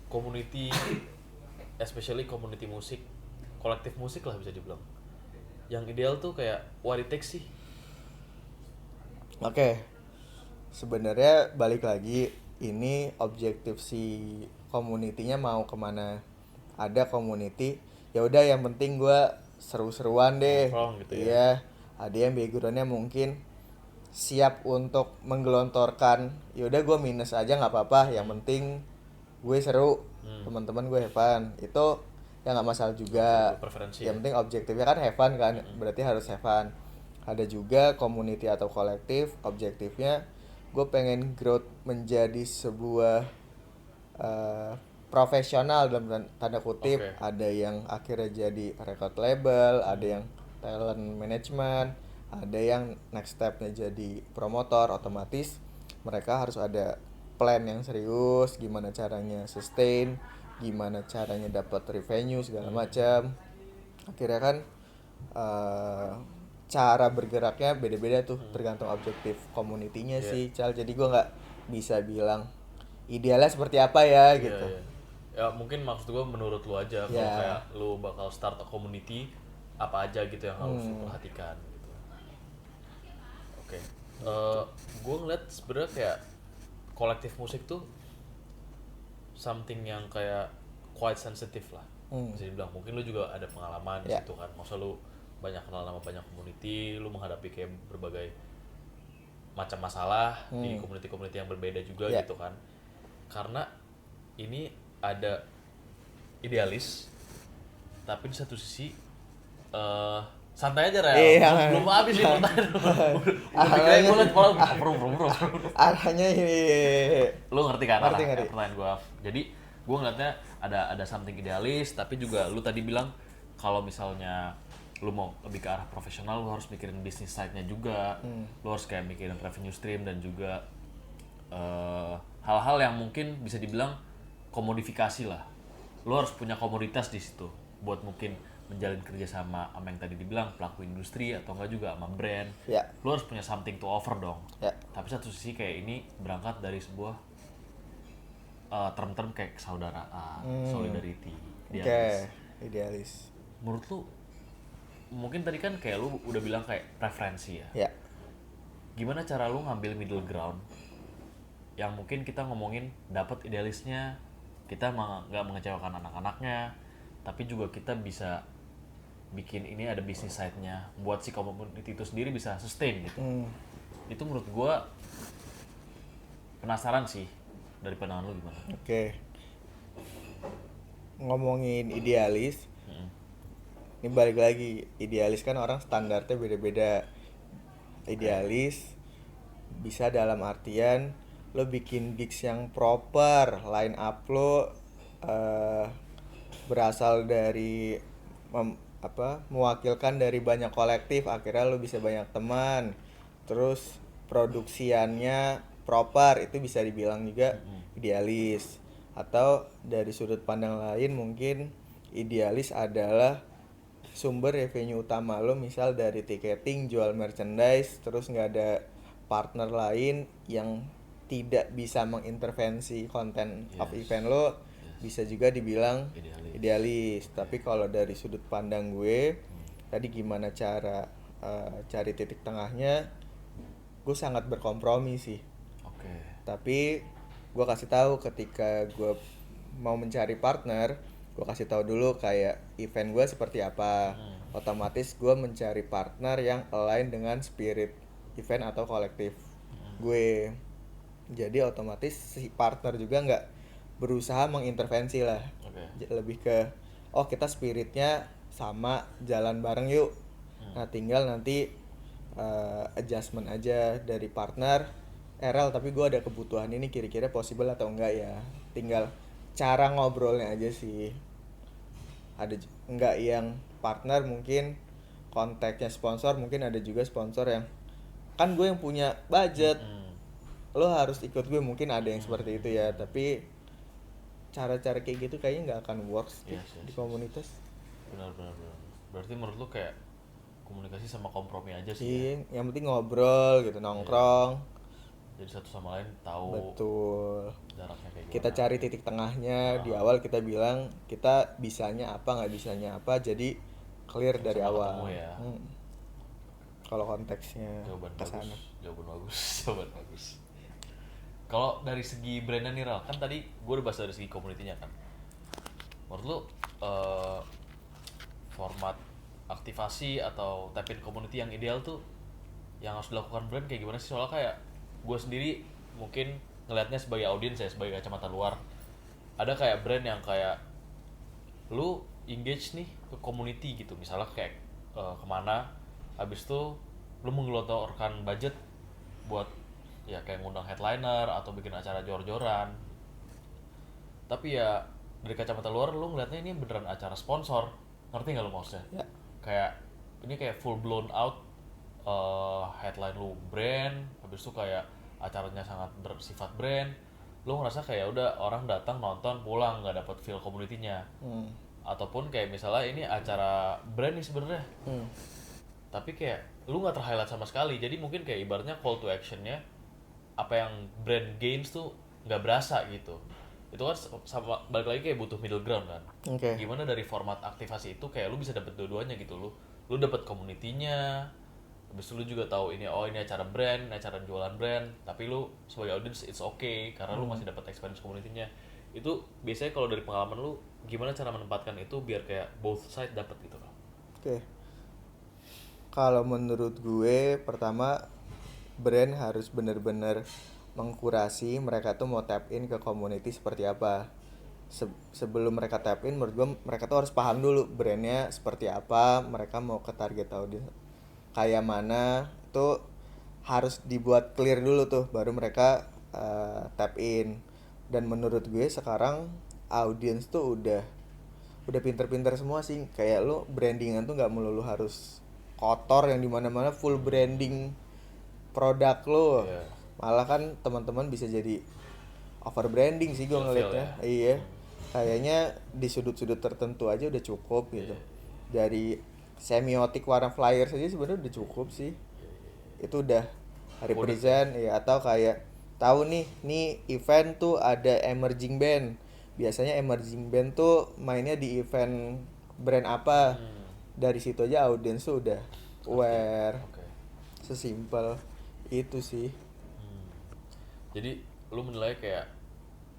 community, especially community musik, kolektif musik lah bisa dibilang, yang ideal tuh kayak what it takes sih. Oke. Sebenarnya balik lagi, ini objektif si community-nya mau kemana. Ada community ya udah yang penting gue seru-seruan deh. Nongkrong gitu ya. Iya, ada yang background-nya mungkin siap untuk menggelontorkan ya udah gue minus aja nggak apa-apa, yang penting gue seru, teman-teman gue have fun, itu ya nggak masalah juga. Preferensi Yang ya. penting objektifnya kan have fun kan, berarti harus have fun. Ada juga community atau kolektif objektifnya gue pengen growth menjadi sebuah profesional dalam tanda kutip. Oke. Ada yang akhirnya jadi record label, ada yang talent management, ada yang next stepnya jadi promotor. Otomatis mereka harus ada plan yang serius, gimana caranya sustain, gimana caranya dapat revenue segala macam. Akhirnya kan cara bergeraknya beda-beda tuh, tergantung objektif community-nya sih, Cal. Jadi gue nggak bisa bilang idealnya seperti apa ya gitu. Iya. Ya mungkin maksud gue menurut lu aja kalau Ya. kayak lu bakal start a community apa aja gitu yang harus lu perhatikan gitu. Oke. Gue ngeliat sebenarnya kayak kolektif musik tuh something yang kayak quite sensitive lah. Bisa dibilang mungkin lu juga ada pengalaman di Ya. situ kan. Masa lu banyak kenal sama banyak community, lu menghadapi kayak berbagai macam masalah di community-community yang berbeda juga Ya. gitu kan. Karena ini ada idealis, tapi di satu sisi santai aja Rel. Iya. Belum habis nih pertanyaan. Udah pikirnya Arahnya- gue liat bro. Arahnya ini Lu ngerti kan Ngerti. pertanyaan gue. Jadi gue ngeliatnya ada something idealis, tapi juga lu tadi bilang kalau misalnya lu mau lebih ke arah profesional, lu harus mikirin bisnis side-nya juga. Lu harus kayak mikirin revenue stream dan juga hal-hal yang mungkin bisa dibilang komodifikasi lah. Lu harus punya komoditas di situ buat mungkin menjalin kerja sama yang tadi dibilang pelaku industri atau enggak juga sama brand. Ya. Lu harus punya something to offer dong. Ya. Tapi satu sisi kayak ini berangkat dari sebuah term-term kayak kesaudaraan, solidarity, Oke, idealis. idealis. Menurut lu mungkin tadi kan kayak lu udah bilang kayak preferensi ya. Ya. Gimana cara lu ngambil middle ground yang mungkin kita ngomongin dapat idealisnya, kita nggak mengecewakan anak-anaknya, tapi juga kita bisa bikin ini ada bisnis side-nya buat si community itu sendiri bisa sustain gitu. Itu menurut gua penasaran sih, dari pandangan lu gimana? Oke. Ngomongin idealis, ini balik lagi, idealis kan orang standarnya beda-beda. Idealis bisa dalam artian lo bikin gigs yang proper, line up lo berasal dari mewakilkan dari banyak kolektif, akhirnya lo bisa banyak teman. Terus produksiannya proper, itu bisa dibilang juga idealis. Atau dari sudut pandang lain mungkin idealis adalah sumber revenue utama lo, misal dari ticketing, jual merchandise, terus nggak ada partner lain yang tidak bisa mengintervensi konten of event lo, bisa juga dibilang idealis. Tapi kalau dari sudut pandang gue tadi gimana cara cari titik tengahnya, gue sangat berkompromi sih. Oke. Tapi gue kasih tahu ketika gue mau mencari partner, gue kasih tahu dulu kayak event gue seperti apa. Otomatis gue mencari partner yang align dengan spirit event atau kolektif gue. Jadi otomatis si partner juga nggak berusaha mengintervensi lah. Lebih ke kita spiritnya sama, jalan bareng yuk. Nah tinggal nanti adjustment aja dari partner. Rel, tapi gue ada kebutuhan ini, kira-kira possible atau enggak ya. Tinggal cara ngobrolnya aja sih. Ada enggak yang partner mungkin kontaknya sponsor, mungkin ada juga sponsor yang kan gue yang punya budget, lo harus ikut gue, mungkin ada yang seperti itu ya. Tapi cara-cara kayak gitu kayaknya nggak akan works di komunitas. Benar. Berarti menurut lu kayak komunikasi sama kompromi aja sih. Iya, yang penting ngobrol gitu, nongkrong. Jadi satu sama lain tahu Betul. jaraknya kayak gimana. Kita cari titik tengahnya. Di awal kita bilang kita bisanya apa, nggak bisanya apa, jadi clear dari Sama awal. ketemu ya. Kalau konteksnya Jawaban kesana. bagus. Kalau dari segi brandnya nih Ral, kan tadi gue udah bahas dari segi community-nya kan. Menurut lu format aktivasi atau tap-in community yang ideal tuh yang harus dilakukan brand kayak gimana sih? Soalnya kayak gue sendiri mungkin ngelihatnya sebagai audiens ya, sebagai kacamata luar. Ada kayak brand yang kayak lu engage nih ke community gitu, misalnya kayak kemana, habis itu lu menggelontorkan budget buat ya kayak ngundang headliner atau bikin acara jor-joran, tapi ya dari kacamata luar lu ngeliatnya ini beneran acara sponsor, ngerti nggak lu maksudnya? Ya. Kayak ini kayak full blown out, headline lu brand, habis itu kayak acaranya sangat bersifat brand, lu ngerasa kayak udah orang datang nonton pulang nggak dapet feel community-nya. Ataupun kayak misalnya ini acara brand nih sebenarnya, tapi kayak lu nggak ter-highlight sama sekali, jadi mungkin kayak ibaratnya call to actionnya apa yang brand gains tuh nggak berasa gitu. Itu kan sama balik lagi kayak butuh middle ground kan. Oke. Gimana dari format aktivasi itu kayak lu bisa dapet dua-duanya gitu, lu dapet community-nya, habis itu lu juga tahu ini ini acara brand, ini acara jualan brand, tapi lu sebagai audience it's okay karena lu masih dapat experience community-nya. Itu biasanya kalau dari pengalaman lu gimana cara menempatkan itu biar kayak both side dapat gitu loh. Oke. Kalau menurut gue pertama brand harus benar-benar mengkurasi mereka tuh mau tap in ke community seperti apa. Sebelum mereka tap in, menurut gue mereka tuh harus paham dulu brandnya seperti apa, mereka mau ke target audience kayak mana, tuh harus dibuat clear dulu tuh baru mereka tap in. Dan menurut gue sekarang audience tuh udah pinter-pinter semua sih, kayak lo brandingan tuh nggak melulu harus kotor yang dimana-mana full branding produk lo. Iya. Malah kan teman-teman bisa jadi over branding sih gue ngeliatnya. Iya, kayaknya di sudut-sudut tertentu aja udah cukup gitu. Dari semiotik warna flyer saja sebenarnya udah cukup sih. Itu udah represent ya. Atau kayak tahu nih event tuh ada emerging band. Biasanya emerging band tuh mainnya di event brand apa. Dari situ aja audiens tuh udah aware. Oke. Sesimpel itu sih. Jadi lu menilai kayak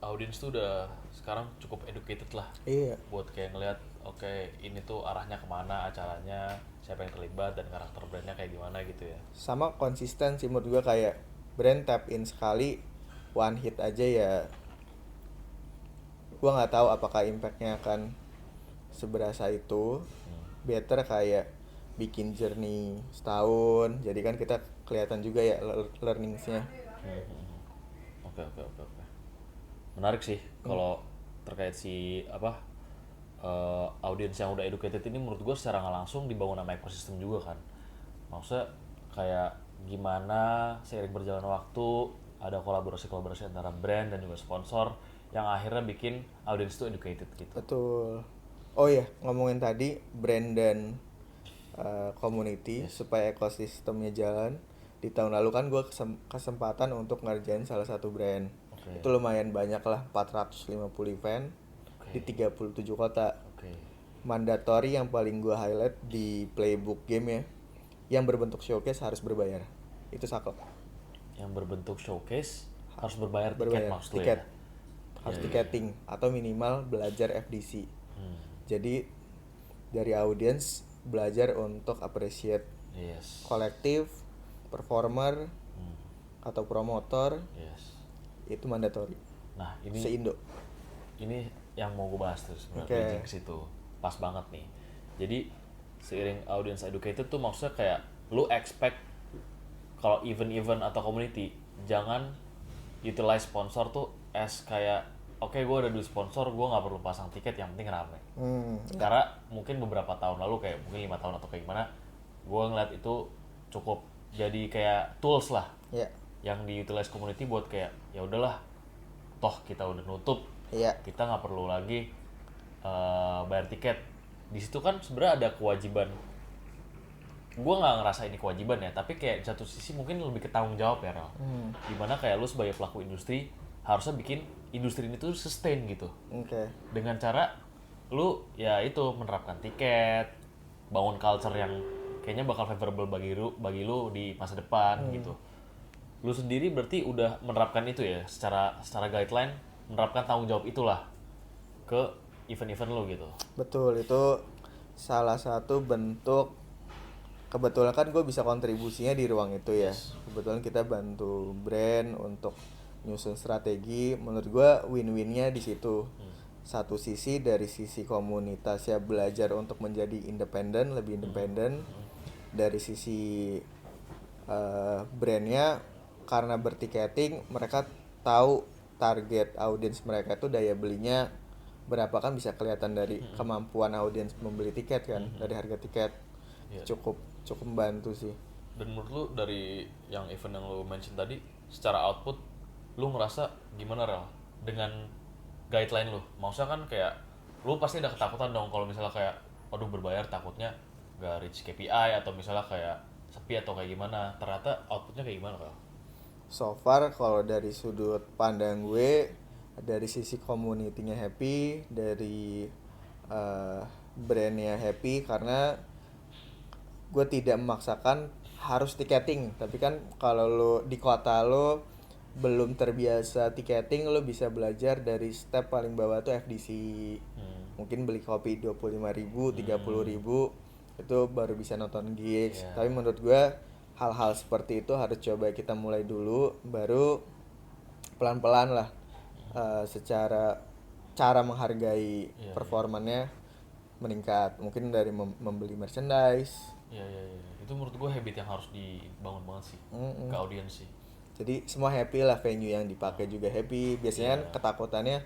audiens tuh udah sekarang cukup educated lah. Iya. Buat kayak ngelihat oke, ini tuh arahnya kemana acaranya, siapa yang terlibat dan karakter brandnya kayak gimana gitu ya. Sama konsisten sih menurut gue, kayak brand tap in sekali one hit aja ya, gue nggak tahu apakah impactnya akan seberasa itu. Better kayak bikin journey setahun, jadi kan kita kelihatan juga ya learningsnya. Oke. Menarik sih kalau terkait si audiens yang udah educated ini, menurut gue secara nggak langsung dibangun sama ekosistem juga kan. Maksudnya kayak gimana seiring berjalan waktu ada kolaborasi antara brand dan juga sponsor yang akhirnya bikin audiens itu educated gitu. Betul. Oh ya, ngomongin tadi brand dan community, supaya ekosistemnya jalan. Di tahun lalu kan gue kesempatan untuk ngerjain salah satu brand. Itu lumayan banyak lah, 450 event di 37 kota. Mandatory yang paling gue highlight di playbook game ya, yang berbentuk showcase harus berbayar. Itu saklek. Yang berbentuk showcase harus berbayar Berbayar maksudnya tiket. ya? Harus tiketing atau minimal belajar FDC. Jadi dari audiens belajar untuk appreciate kolektif, performer atau promotor. Itu mandatory. Nah ini se-Indo. Ini yang mau gue bahas terus sebenarnya, bridging ke situ pas banget nih. Jadi seiring audience educated tuh maksudnya kayak lu expect kalau event-event atau community jangan utilize sponsor tuh as kayak oke, gue udah duit sponsor, gue nggak perlu pasang tiket, yang penting rame. Karena mungkin beberapa tahun lalu, kayak mungkin 5 tahun atau kayak gimana, gue ngeliat itu cukup jadi kayak tools lah yang di-utilize community buat kayak ya udahlah, toh kita udah nutup, kita nggak perlu lagi bayar tiket. Di situ kan sebenarnya ada kewajiban. Gue nggak ngerasa ini kewajiban ya, tapi kayak di satu sisi mungkin lebih ke tanggung jawab ya, Ral. Dimana kayak lu sebagai pelaku industri harusnya bikin industri ini tuh sustain gitu. Dengan cara lu ya itu menerapkan tiket, bangun culture yang kayaknya bakal favorable bagi lu di masa depan gitu. lu sendiri berarti udah menerapkan itu ya, secara guideline menerapkan tanggung jawab itulah ke event-event lu gitu. Betul, itu salah satu bentuk, kebetulan kan gue bisa kontribusinya di ruang itu ya. Kebetulan kita bantu brand untuk nyusun strategi. Menurut gue win-winnya di situ. Satu sisi dari sisi komunitas ya belajar untuk menjadi independen, lebih independen. Dari sisi brandnya, karena bertiketing mereka tahu target audiens mereka itu daya belinya berapa, kan bisa kelihatan dari kemampuan audiens membeli tiket kan, dari harga tiket. cukup membantu sih. Dan menurut lu dari yang event yang lu mention tadi, secara output lu ngerasa gimana Rel dengan guideline lu? Maksudnya kan kayak lu pasti ada ketakutan dong kalau misalnya kayak waduh berbayar takutnya gak reach KPI atau misalnya kayak sepi atau kayak gimana. Ternyata outputnya kayak gimana Rel? So far kalau dari sudut pandang gue, dari sisi community-nya happy, dari brand-nya happy, karena gue tidak memaksakan harus tiketing. Tapi kan kalau lo di kota lo belum terbiasa tiketing, lo bisa belajar dari step paling bawah tuh FDC. Mungkin beli kopi 25.000, 30.000, itu baru bisa nonton gigs. Tapi menurut gue hal-hal seperti itu harus coba kita mulai dulu, baru pelan-pelan lah secara cara menghargai performanya meningkat. Mungkin dari membeli merchandise. Iya. Itu menurut gue habit yang harus dibangun banget sih ke audiens sih. Jadi semua happy lah, venue yang dipakai juga happy. Biasanya kan ketakutannya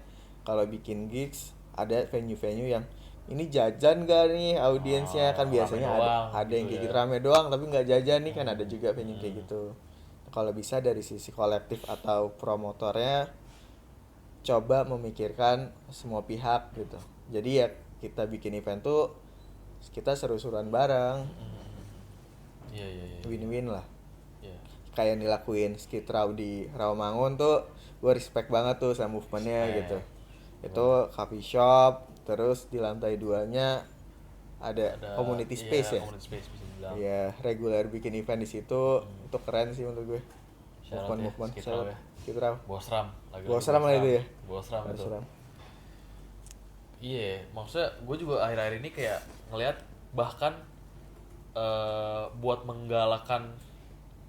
kalau bikin gigs ada venue-venue yang ini jajan gak nih audiensnya, kan biasanya ada yang kayak gitu, rame doang tapi nggak jajan nih, kan ada juga venue kayak gitu. Kalau bisa dari sisi kolektif atau promotornya coba memikirkan semua pihak gitu. Jadi ya kita bikin event tuh kita seru-seruan bareng. Iya. Win-win lah. Iya. Kayak yang dilakuin Skid Row di Rawamangun tuh gue respect banget tuh sama movementnya gitu. Itu coffee shop, terus di lantai 2-nya ada community space ya. Community space bisa dibilang. Iya, reguler bikin event di situ. Itu keren sih menurut gue. Movement Skid Row ya. Skid Row. Bosram Lah itu ya. Bosram itu. Bosram. Iya, maksudnya gue juga akhir-akhir ini kayak ngelihat bahkan buat menggalakkan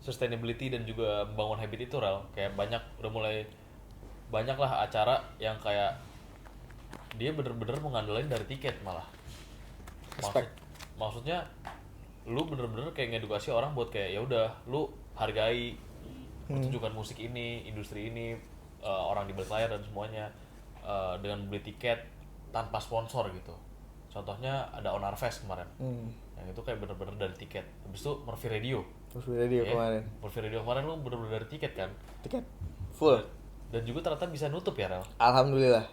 sustainability dan juga membangun habit itu Rel, kayak udah mulai banyak lah acara yang kayak dia bener-bener mengandalkan dari tiket malah. Maksudnya lu bener-bener kayak ngedukasi orang buat kayak ya udah lu hargai pertunjukan musik ini, industri ini, orang di balik layar dan semuanya, dengan beli tiket tanpa sponsor gitu. Contohnya ada Onar Fest kemarin, yang itu kayak bener-bener dari tiket. Habis itu Murphy Radio kemarin. Murphy Radio kemarin lu bener-bener dari tiket kan? Tiket full. Dan juga ternyata bisa nutup ya Rel? Alhamdulillah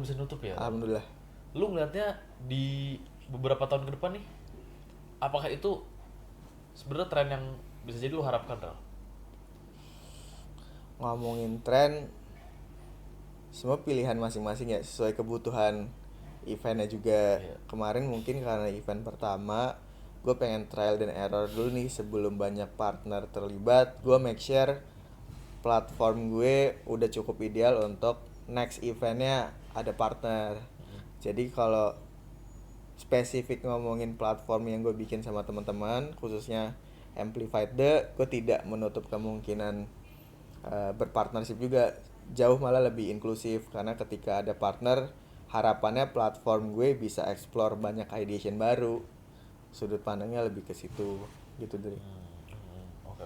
Bisa nutup ya. Alhamdulillah. Lu ngeliatnya di beberapa tahun ke depan nih, apakah itu sebenarnya tren yang bisa jadi lu harapkan Rel? Ngomongin tren, semua pilihan masing-masing ya, sesuai kebutuhan eventnya juga. Kemarin mungkin karena event pertama, gue pengen trial dan error dulu nih sebelum banyak partner terlibat. Gue make sure platform gue udah cukup ideal untuk next eventnya ada partner. Jadi kalau spesifik ngomongin platform yang gue bikin sama teman-teman, khususnya Amplified gue tidak menutup kemungkinan berpartnership juga. Jauh malah lebih inklusif, karena ketika ada partner, harapannya platform gue bisa explore banyak ideation baru. Sudut pandangnya lebih ke situ gitu dari. Oke.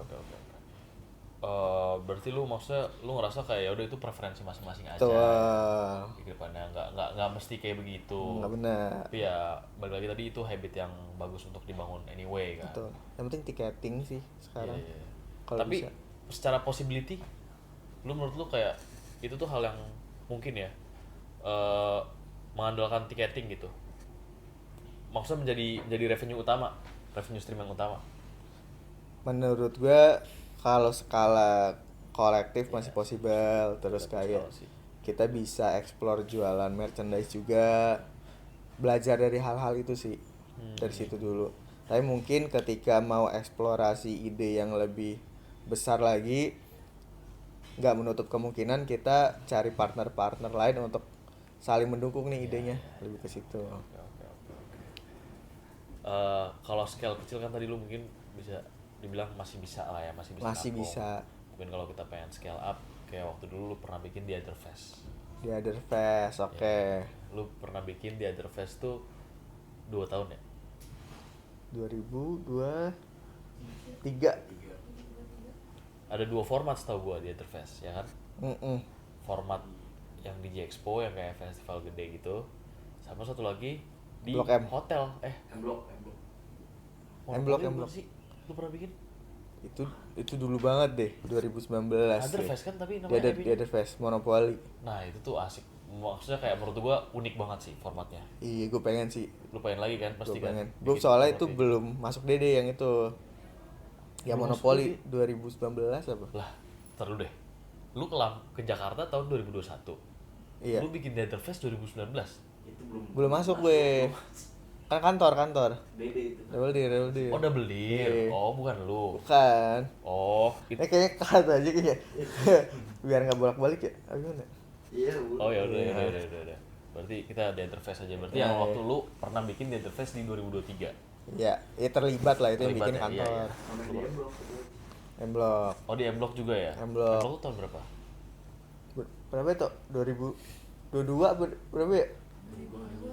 Berarti lu maksudnya lu ngerasa kayak ya udah itu preferensi masing-masing aja. Di depannya nggak mesti kayak begitu. Nggak benar. Tapi ya balik lagi tadi itu habit yang bagus untuk dibangun anyway kan. Betul. Yang penting tiketing sih sekarang. Iya. Kalau Tapi bisa. secara possibility, lu menurut lu kayak itu tuh hal yang mungkin ya mengandalkan tiketing gitu. Maksudnya menjadi revenue stream yang utama. Menurut gue kalau skala kolektif masih possible. Terus kayak kita bisa explore jualan merchandise juga, belajar dari hal-hal itu sih. Dari situ dulu. Tapi mungkin ketika mau eksplorasi ide yang lebih besar lagi, nggak menutup kemungkinan kita cari partner-partner lain untuk saling mendukung nih idenya, lebih ke situ. Oke, oke, oke. Kalau scale kecil kan tadi lu mungkin bisa dibilang masih bisa lah ya, masih bisa Masih nampung. bisa. Mungkin kalau kita pengen scale up kayak waktu dulu lu pernah bikin The Other Fest. Di Other Fest, oke. Lu pernah bikin The Other Fest tuh 2 tahun ya? 2023. Ada 2 format setahu gua The Other Fest, ya kan? Format yang di Expo yang kayak festival gede gitu, sama satu lagi di Blok M. hotel. M-Block. M-Block, Hotel M-Block. apa sih? Lu pernah bikin? Itu dulu banget deh, 2019. Other deh. Fest kan tapi Di namanya Other Fest Monopoly. Nah itu tuh asik. Maksudnya kayak menurut gua unik banget sih formatnya. Iya, gue pengen sih. Lu pengen lagi kan Gue pasti kan? pengen. Gue Bikin soalnya format itu kayak belum masuk DD yang itu. Ya Belum Monopoly masuk 2019 apa? Lah, ntar dulu deh. Lu ke Jakarta tahun 2021. Iya. Lu bikin The Other Fest 2019. Itu belum Belum masuk gue. Kan kantor. Dede itu. Double deal. Oh, double deal. Iya. Oh, bukan lu. Bukan. Oh, Kayaknya cut aja kayaknya. Biar nggak bolak-balik ya. Apa gimana? Iya, Oh ya udah. Berarti kita The Other Fest aja. Berarti Ya, yang ya. waktu lu pernah bikin The Other Fest di 2023. Ya terlibat lah itu yang Terlibat bikin ya, kantor. iya. Sama di M-Block. M-Block. Oh, di M-Block juga ya? M-Block. M-Block tuh tahun berapa? Berapa itu? 2022 berapa ya?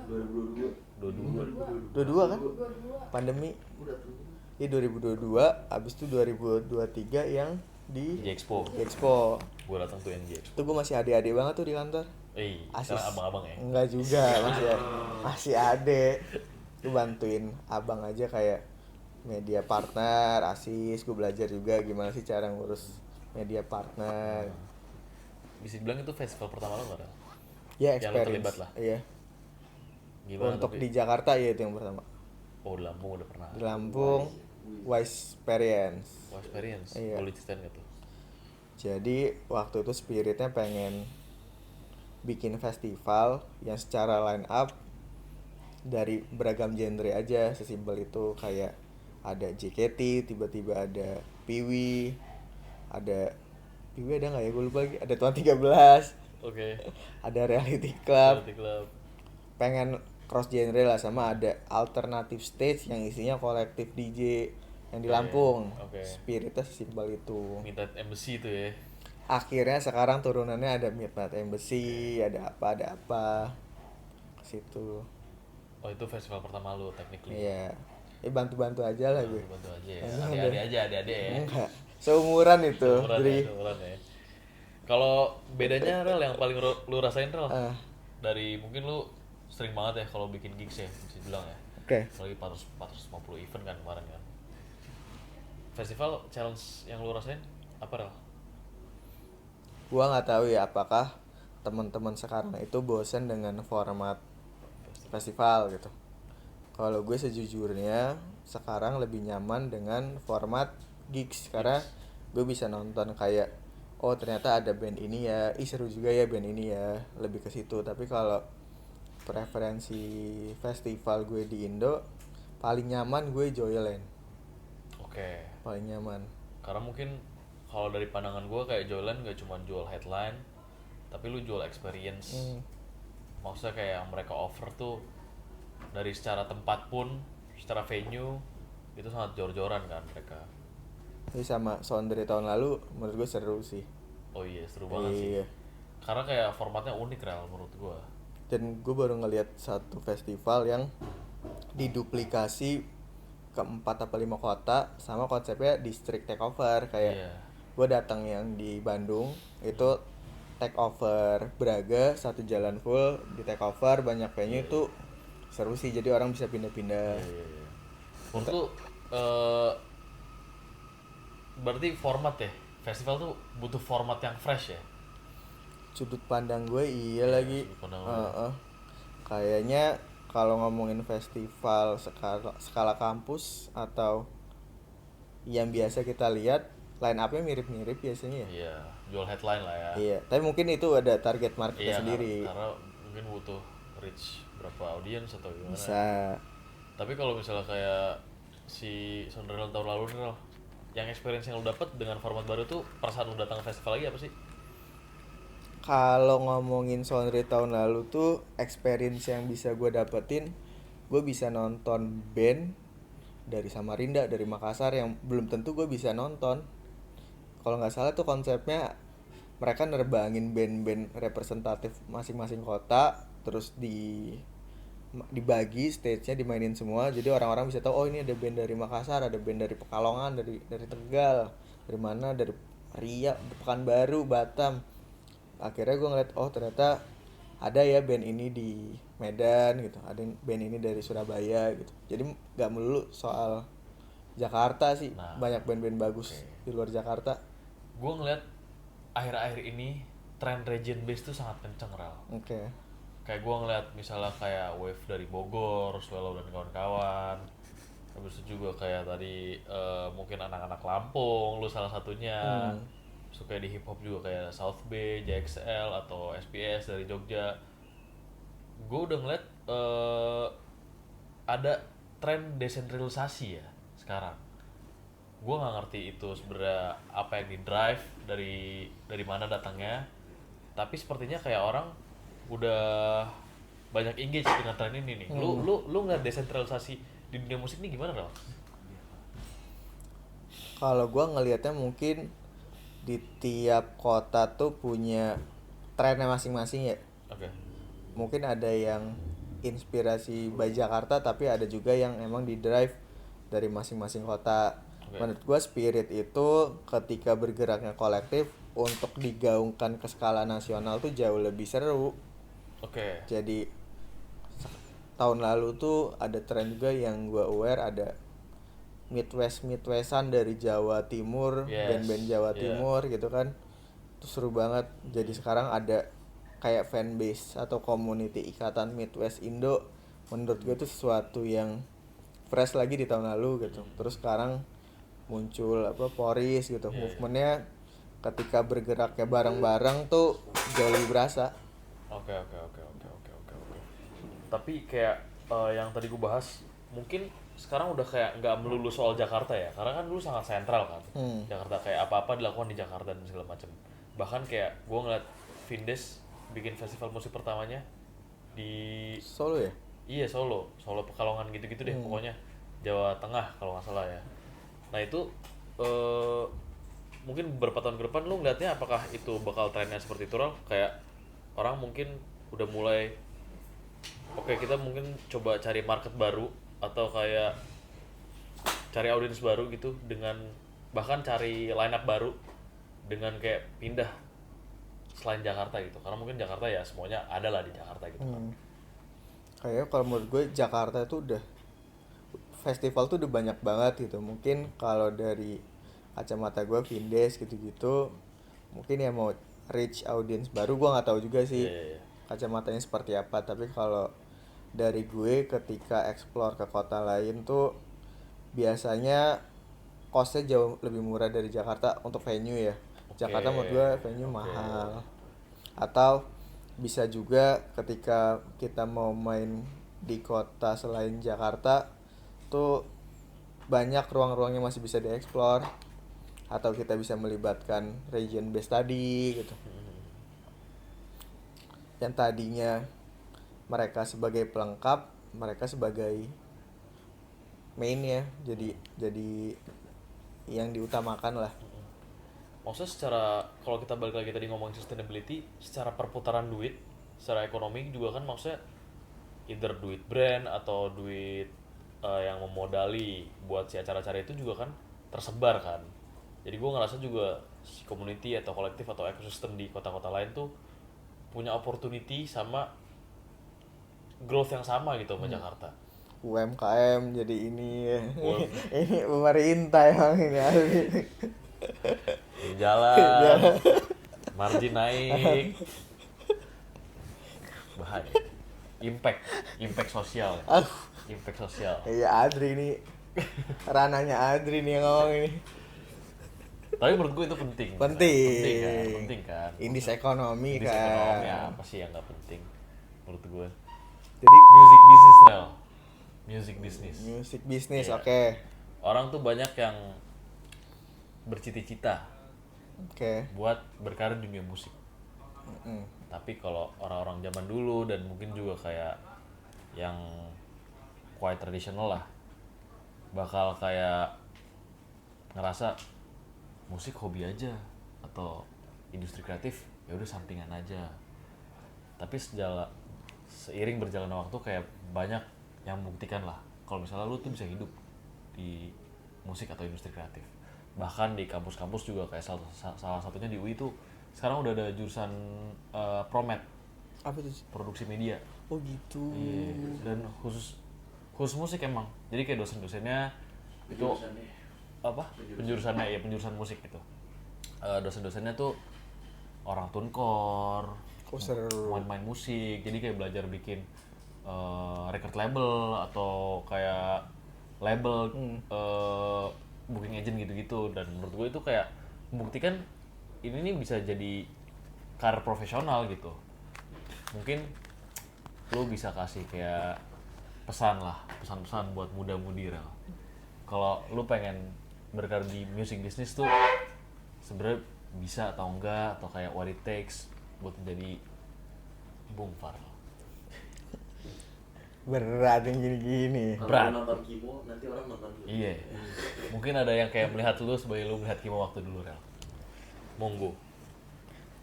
2022. 22 kan? Dua-dua. Pandemi. Udah tuh. Iya 2022, abis itu 2023 yang Di di Expo. Expo. Gua datang tuh yang di Expo. Itu gue masih adik-adik banget tuh di kantor. Sekarang abang-abang ya? Enggak juga, masih adik. Gue bantuin abang aja kayak media partner, asis. Gue belajar juga gimana sih cara ngurus media partner. Bisa dibilang itu festival pertama lo nggak? Rel? Ya Yang lo terlibat experience. lah. Iya. Gimana Untuk tapi? di Jakarta ya itu yang pertama. Oh, di Lampung udah pernah. Di Lampung, Wise Experience. Wah, experience. Iya. Boleh ceritain nggak tuh? Jadi waktu itu spiritnya pengen bikin festival yang secara line up dari beragam genre aja, sesimpel itu. Kayak ada JKT, tiba-tiba ada Piwi, ada nggak ya, gue lupa lagi, ada Tuan 13, Oke. ada Reality Club. Reality Club. Pengen cross genre lah, sama ada alternative stage yang isinya kolektif DJ yang di Oke, Lampung. oke. Spiritnya sesimpel itu. Midnight Embassy itu ya. Akhirnya sekarang turunannya ada Midnight Embassy, ada apa situ. Oh, itu festival pertama lu technically. Iya. Bantu-bantu aja lah gue. Bantu aja ya. Bantu Adik-adik ya. Enggak. Seumuran itu. Seumuran Jadi ya, seumuran ya. Kalau bedanya Rel yang paling lu rasain Rel? Ah. Dari mungkin lu sering banget ya kalau bikin gigs ya, bisa bilang ya. Oke. Apalagi 450 event kan kemarin kan. Festival challenge yang lu rasain apa Rel? Gua nggak tahu ya apakah teman-teman sekarang itu bosan dengan format festival gitu. Kalau gue sejujurnya sekarang lebih nyaman dengan format gigs karena gue bisa nonton kayak oh ternyata ada band ini ya, seru juga ya band ini ya, lebih ke situ. Tapi kalau preferensi festival gue di Indo paling nyaman gue Joyland, Oke. paling nyaman. Karena mungkin kalau dari pandangan gue kayak Joyland gak cuma jual headline, tapi lu jual experience. Maksudnya kayak yang mereka offer tuh dari secara tempat pun, secara venue itu sangat jor-joran kan mereka. Ini sama sound dari tahun lalu menurut gue seru sih. Oh iya, seru banget sih. Iya. Karena kayak formatnya unik Rel menurut gue. Dan gue baru ngelihat satu festival yang diduplikasi ke 4 atau 5 kota sama konsepnya district takeover. Kayak Iya. gue datang yang di Bandung itu takeover Braga, satu jalan full di takeover, banyak venue itu seru sih, jadi orang bisa pindah-pindah. Iya. Menurut lu berarti format ya, festival tuh butuh format yang fresh ya? Sudut pandang gue iya lagi. sudut pandang lu. Kayaknya kalau ngomongin festival skala kampus atau yang biasa kita lihat line up-nya mirip-mirip biasanya ya. Iya, jual headline lah ya. Iya, tapi mungkin itu ada target marketnya Iya, sendiri. karena mungkin butuh reach berapa audiens atau gimana. Bisa. Tapi kalau misalnya kayak si Sonderel tahun lalu nih Rel, yang experience yang lu dapet dengan format baru tuh pada saat lu datang ke festival lagi apa sih? Kalau ngomongin Soundry tahun lalu tuh experience yang bisa gue dapetin, gue bisa nonton band dari Samarinda, dari Makassar yang belum tentu gue bisa nonton. Kalau nggak salah tuh konsepnya mereka nerbangin band-band representatif masing-masing kota, terus dibagi stage-nya, dimainin semua, jadi orang-orang bisa tahu oh ini ada band dari Makassar, ada band dari Pekalongan, dari Tegal, dari mana, dari Riau, Pekanbaru, Batam. Akhirnya gue ngeliat oh ternyata ada ya band ini di Medan gitu, ada band ini dari Surabaya gitu, jadi nggak melulu soal Jakarta sih. Nah, Banyak band-band bagus di luar Jakarta. Gue ngeliat akhir-akhir ini tren region base tuh sangat kenceng Ral. Oke. Kayak gue ngeliat misalnya kayak Wave dari Bogor, Swallow dan kawan-kawan. Habis itu juga kayak tadi mungkin anak-anak Lampung, lu salah satunya. Suka di hip hop juga kayak South Bay, JXL atau SPS dari Jogja. Gue udah ngeliat ada tren desentralisasi ya sekarang. Gue nggak ngerti itu sebenarnya apa yang di drive dari mana datangnya, tapi sepertinya kayak orang udah banyak engage dengan tren ini nih. Lu ngeliat desentralisasi di dunia musik ini gimana Ral? Kalau gue ngelihatnya mungkin di tiap kota tuh punya trennya masing-masing ya. Oke. Mungkin ada yang inspirasi by Jakarta, tapi ada juga yang emang di drive dari masing-masing kota. Oke. Menurut gue spirit itu ketika bergeraknya kolektif untuk digaungkan ke skala nasional tuh jauh lebih seru. Oke. Jadi tahun lalu tuh ada tren juga yang gue aware, ada Midwestan dari Jawa Timur, Yes, band-band Jawa yeah. Timur gitu kan. Itu seru banget. Jadi sekarang ada kayak fanbase atau community ikatan Midwest Indo. Menurut gue itu sesuatu yang fresh lagi di tahun lalu gitu. Terus sekarang muncul Poris gitu. Yeah. Movementnya ketika bergeraknya bareng-bareng tuh jauh lebih berasa. Oke. Tapi kayak yang tadi gue bahas, mungkin sekarang udah kayak nggak melulu soal Jakarta ya, karena kan dulu sangat sentral kan. Jakarta kayak apa-apa dilakukan di Jakarta dan segala macam. Bahkan kayak gue ngeliat Vindes bikin festival musik pertamanya di Solo ya? Iya Solo Pekalongan gitu-gitu deh pokoknya, Jawa Tengah kalau nggak salah ya. Nah itu mungkin beberapa tahun ke depan lu ngeliatnya apakah itu bakal trennya seperti itu Ral? Kayak orang mungkin udah mulai oke, kita mungkin coba cari market baru atau kayak cari audiens baru gitu, dengan bahkan cari line up baru dengan kayak pindah selain Jakarta gitu, karena mungkin Jakarta ya semuanya ada lah di Jakarta gitu kan. Kayaknya kalau menurut gue Jakarta itu udah festival tuh udah banyak banget gitu. Mungkin kalau dari kacamata gue Vindes gitu-gitu mungkin ya mau reach audience baru, gue nggak tahu juga sih. Iya. Kacamatanya seperti apa, tapi kalau dari gue ketika explore ke kota lain tuh biasanya costnya jauh lebih murah dari Jakarta untuk venue ya. Jakarta menurut gue venue mahal. Atau bisa juga ketika kita mau main di kota selain Jakarta tuh banyak ruang-ruang yang masih bisa dieksplor, atau kita bisa melibatkan region base tadi gitu. Yang tadinya mereka sebagai pelengkap, mereka sebagai main ya, jadi yang diutamakan lah. Maksudnya secara, kalau kita balik lagi tadi ngomongin sustainability, secara perputaran duit, secara ekonomi juga kan maksudnya either duit brand atau duit yang memodali buat si acara-acara itu juga kan tersebar kan. Jadi gue ngerasa juga si community atau kolektif atau ekosistem di kota-kota lain tuh punya opportunity sama growth yang sama gitu sama Jakarta. UMKM jadi ini ya. Ini pemerintah yang ini Jalan, margin naik, bahaya. Impact sosial. Impact sosial. Iya, Adri nih. Ranahnya Adri nih yang ngomong ini. Tapi menurut gue itu penting. Penting kan. Indis ekonomi Indis kan. ekonomi apa sih yang nggak penting menurut gue? Jadi Music business Rel. Music business. music bisnis, Iya. oke. Orang tuh banyak yang bercita-cita Oke. buat berkarir di dunia musik. Tapi kalau orang-orang zaman dulu dan mungkin juga kayak yang quite traditional lah, bakal kayak ngerasa musik hobi aja atau industri kreatif ya udah sampingan aja. Tapi seiring berjalannya waktu kayak banyak yang membuktikan lah kalau misalnya lu tuh bisa hidup di musik atau industri kreatif. Bahkan di kampus-kampus juga kayak salah satunya di UI tuh sekarang udah ada jurusan Promed, Apa tuh? produksi media. Oh gitu. Iya, dan khusus musik emang. Jadi kayak dosen-dosennya itu Jurusannya. apa? Penjurusannya ya penjurusan musik gitu. Dosen-dosennya tuh orang tunkor, Oh, seru. main musik. Jadi kayak belajar bikin record label atau kayak label booking agent gitu-gitu. Dan menurut gue itu kayak membuktikan ini nih bisa jadi karir profesional gitu. Mungkin lu bisa kasih kayak pesan-pesan buat muda-mudi Rel. Kalau lu pengen berkarir di music business tuh sebenarnya bisa atau enggak, atau kayak what it takes buat menjadi Bung Farel. Berat yang gini-gini. Kalau Berat. nonton Kimo, nanti orang nonton dulu. Iya. Mungkin ada yang kayak melihat lu sebagai lu melihat Kimo waktu dulu Rel. Monggo.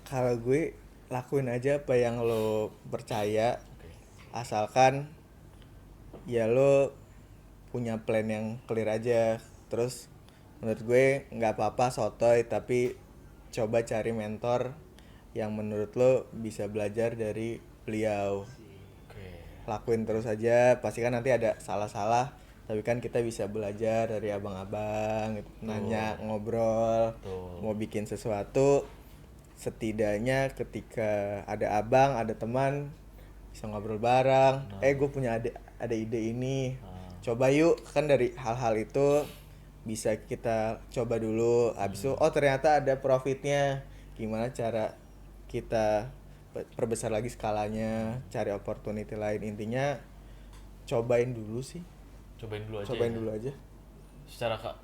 Kalau gue lakuin aja apa yang lo percaya, Oke. asalkan ya lo punya plan yang clear aja. Terus menurut gue nggak apa-apa sotoy, tapi coba cari mentor yang menurut lo bisa belajar dari beliau. Oke. Lakuin terus aja, pasti kan nanti ada salah-salah, tapi kan kita bisa belajar dari abang-abang gitu. Nanya, ngobrol, Betul. mau bikin sesuatu, setidaknya ketika ada abang, ada teman, bisa ngobrol bareng. Gue punya ada ide ini, coba yuk. Kan dari hal-hal itu bisa kita coba dulu. Habis itu oh ternyata ada profitnya, gimana cara kita perbesar lagi skalanya, cari opportunity lain. Intinya cobain dulu sih, Cobain dulu aja. cobain ya. dulu aja.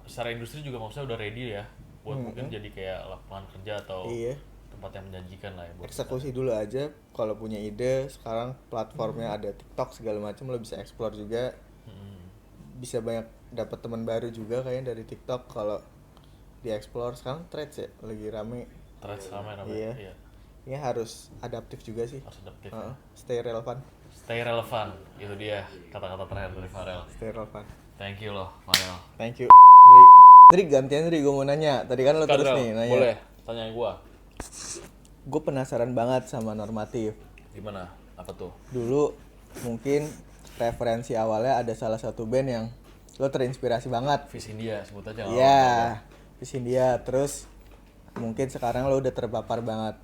Secara industri juga maksudnya udah ready ya buat mungkin jadi kayak lapangan kerja atau Iya, tempat yang menjanjikan lah ya buat eksekusi dulu aja. Kalau punya ide, sekarang platformnya ada TikTok segala macam, lo bisa explore juga. Bisa banyak dapat teman baru juga kayaknya dari TikTok kalau di-explore. Sekarang Threads ya lagi rame. Threads namanya. Iya. Iya. Ini harus adaptif juga sih. Harus adaptif. Heeh, stay relevan, Stay relevan. Itu dia kata-kata terakhir dari Farel. stay relevan. Thank you loh Farel. Thank you. Dri, gantian Dri, gue mau nanya. Tadi kan lo terus Kadrel, nih nanya. boleh tanya gua. Gue penasaran banget sama normatif. Gimana? Apa tuh? Dulu mungkin referensi awalnya ada salah satu band yang lo terinspirasi banget. Vis India sebut aja. Iya, Vis India. Terus mungkin sekarang lo udah terpapar banget.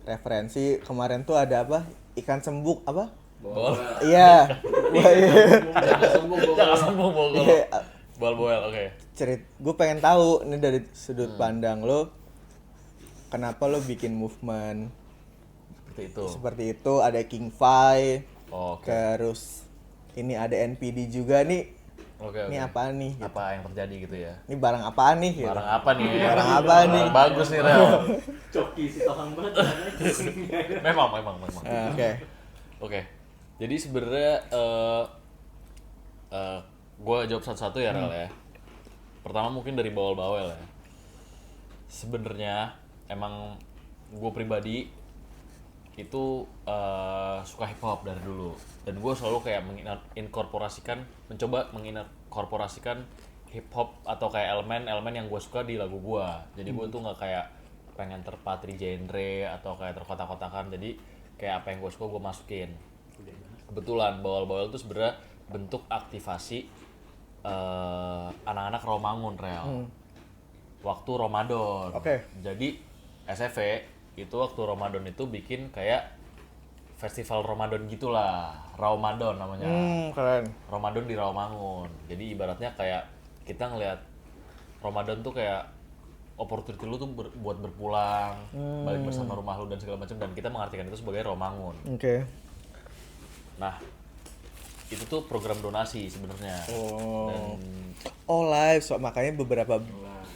Referensi kemarin tuh ada apa? Ikan sembuk apa? Bol. Iya. Wah, iya. Jangan sombong, Bang. Jangan sombong bol. Iya. Bol-bol, oke. Gue pengen tahu ini dari sudut pandang lo, kenapa lo bikin movement Seperti itu. seperti itu. Ada King Fai, Oke. terus ini ada NPD juga nih. Oke. Ini apaan nih? Gitu. Apa yang terjadi gitu ya? Ini barang apaan nih? Gitu. Barang apa nih? Barang apa nih? Barang bagus nih Rel. Coki si tohang banget. memang. Oke. Oke. Jadi sebenarnya gue jawab satu-satu ya Rel ya. Pertama mungkin dari bawel-bawel ya. Sebenarnya emang gue pribadi itu suka hip hop dari dulu, dan gue selalu kayak mencoba menginkorporasikan hip hop atau kayak elemen-elemen yang gue suka di lagu gue. Jadi gue tuh nggak kayak pengen terpatri genre atau kayak terkotak-kotakan. Jadi kayak apa yang gue suka gue masukin. Kebetulan bawel-bawel itu sebenarnya bentuk aktivasi anak-anak Romangun Rel. Waktu Ramadan. Oke. Jadi SFV itu waktu Ramadan itu bikin kayak festival Ramadan gitulah, Ramadan namanya. Keren. Ramadan di Rawamangun. Jadi ibaratnya kayak kita ngelihat Ramadan tuh kayak opportunity lu tuh buat berpulang, balik bersama rumah lu dan segala macam, dan kita mengartikan itu sebagai Rawamangun. Oke. Nah, itu tuh program donasi sebenarnya. Oh. Dan Oh live, so makanya beberapa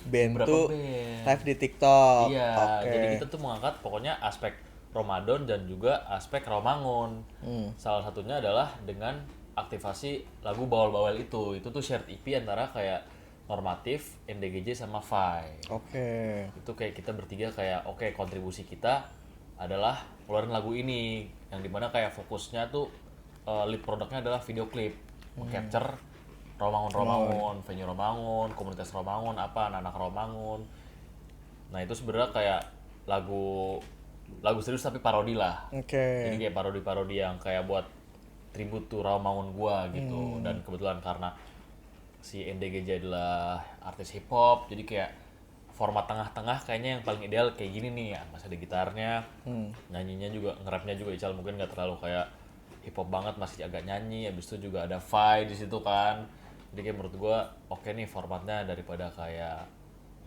band Beberapa tuh band. live di TikTok. iya, Oke. jadi kita tuh mengangkat pokoknya aspek Ramadan dan juga aspek Rawamangun. Salah satunya adalah dengan aktivasi lagu Bawel-Bawel itu tuh shared EP antara kayak Normatif, NDGJ sama Fai. Oke. Itu kayak kita bertiga kayak oke, kontribusi kita adalah keluarin lagu ini yang dimana kayak fokusnya tuh lead produknya adalah video klip, capture Romangun, venue Romangun, komunitas Romangun, anak-anak Romangun. Nah itu sebenarnya kayak lagu serius tapi parodi lah. Oke. Jadi kayak parodi-parodi yang kayak buat tribute to Romangun gua gitu. Dan kebetulan karena si NDGJ adalah artis hip hop, jadi kayak format tengah-tengah kayaknya yang paling ideal kayak gini nih ya. Masih ada gitarnya, nyanyinya juga, nge-rapnya juga Ical mungkin nggak terlalu kayak hip hop banget, masih agak nyanyi. Habis itu juga ada Fai di situ kan. Jadi kayak menurut gue oke nih formatnya daripada kayak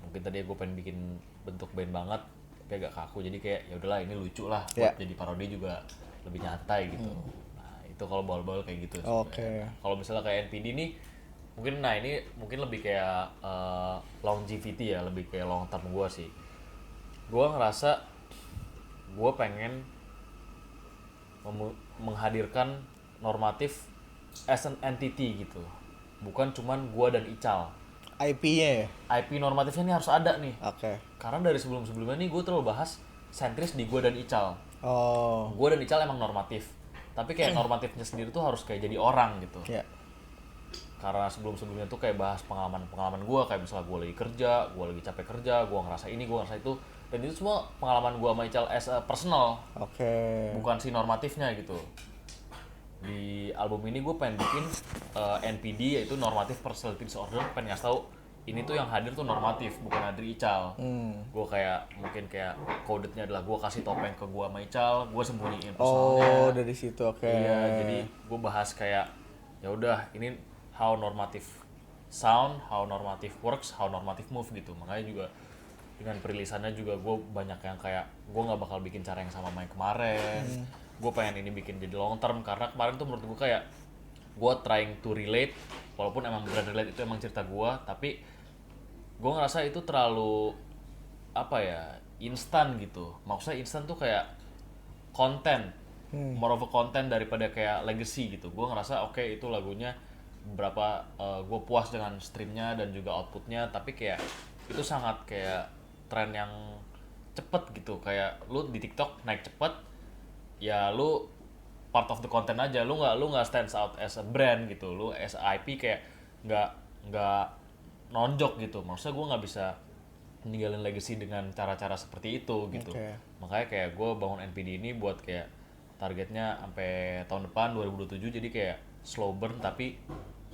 mungkin tadi gue pengen bikin bentuk band banget tapi agak kaku, jadi kayak ya udahlah ini lucu lah buat jadi parodi juga lebih nyantai gitu. Nah itu kalau bawel-bawel kayak gitu. Oke. Kalau misalnya kayak NPD nih mungkin ini mungkin lebih kayak longevity ya, lebih kayak long term gue sih. Gue ngerasa gue pengen menghadirkan Normatif as an entity gitu, bukan cuman gue dan Ical. IP-nya ya? IP Normatifnya ini harus ada nih. Oke. Karena dari sebelum-sebelumnya nih gue terlalu bahas sentris di gue dan Ical. Oh. Gue dan Ical emang normatif, tapi kayak normatifnya sendiri tuh harus kayak jadi orang gitu. Ya. Karena sebelum-sebelumnya tuh kayak bahas pengalaman gue, kayak misalnya gue lagi kerja, gue lagi capek kerja, gue ngerasa ini, gue ngerasa itu, dan itu semua pengalaman gue sama Ical as a personal, Oke. bukan si normatifnya gitu. Di album ini gue pengen bikin NPD, yaitu Normative Personality Disorder. Pengen ngasih tau ini tuh yang hadir tuh normatif, bukan Adri Ical. Gue kayak mungkin kayak codednya adalah gue kasih topeng ke gue sama Ical, gue sembunyiin personalnya. Oh, dari situ. Oke. Iya, jadi gue bahas kayak ya udah ini how normative sound, how normative works, how normative move gitu. Makanya juga dengan perilisannya juga gue banyak yang kayak gue nggak bakal bikin cara yang sama main kemarin. Gue pengen ini bikin jadi long term karena kemarin tuh menurut gue kayak gue trying to relate, walaupun emang bener relate itu emang cerita gue, tapi gue ngerasa itu terlalu apa ya, instan gitu. Maksudnya instan tuh kayak konten, more of a content daripada kayak legacy gitu. Gue ngerasa oke, itu lagunya beberapa gue puas dengan streamnya dan juga outputnya, tapi kayak itu sangat kayak tren yang cepet gitu. Kayak lu di TikTok naik cepet, ya lu part of the content aja, lu nggak stands out as a brand gitu, lu as a IP kayak nggak nonjok gitu. Maksudnya gue nggak bisa ninggalin legacy dengan cara-cara seperti itu gitu. Makanya kayak gue bangun NPD ini buat kayak targetnya sampai tahun depan 2027, jadi kayak slow burn tapi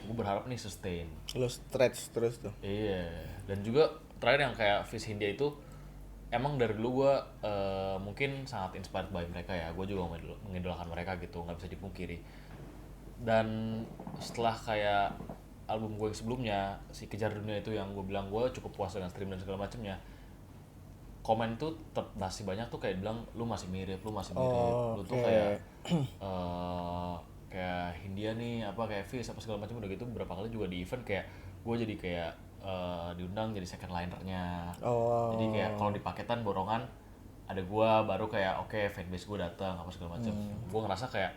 gue berharap nih sustain. Lu stretch terus tuh. Iya, dan juga terakhir yang kayak Fish India itu emang dari dulu gue mungkin sangat inspired by mereka ya. Gue juga mengidolakan mereka gitu, nggak bisa dipungkiri. Dan setelah kayak album gue yang sebelumnya, si Kejar Dunia itu yang gue bilang gue cukup puas dengan stream dan segala macamnya, komen tuh masih banyak tuh kayak bilang lu masih mirip, lu tuh kayak kayak Hindia nih, apa kayak Fish apa segala macam. Udah gitu beberapa kali juga di event kayak gue jadi kayak diundang jadi second linernya. Jadi kayak kalau di paketan borongan ada gue, baru kayak oke, fanbase gue datang apa segala macam. Gue ngerasa kayak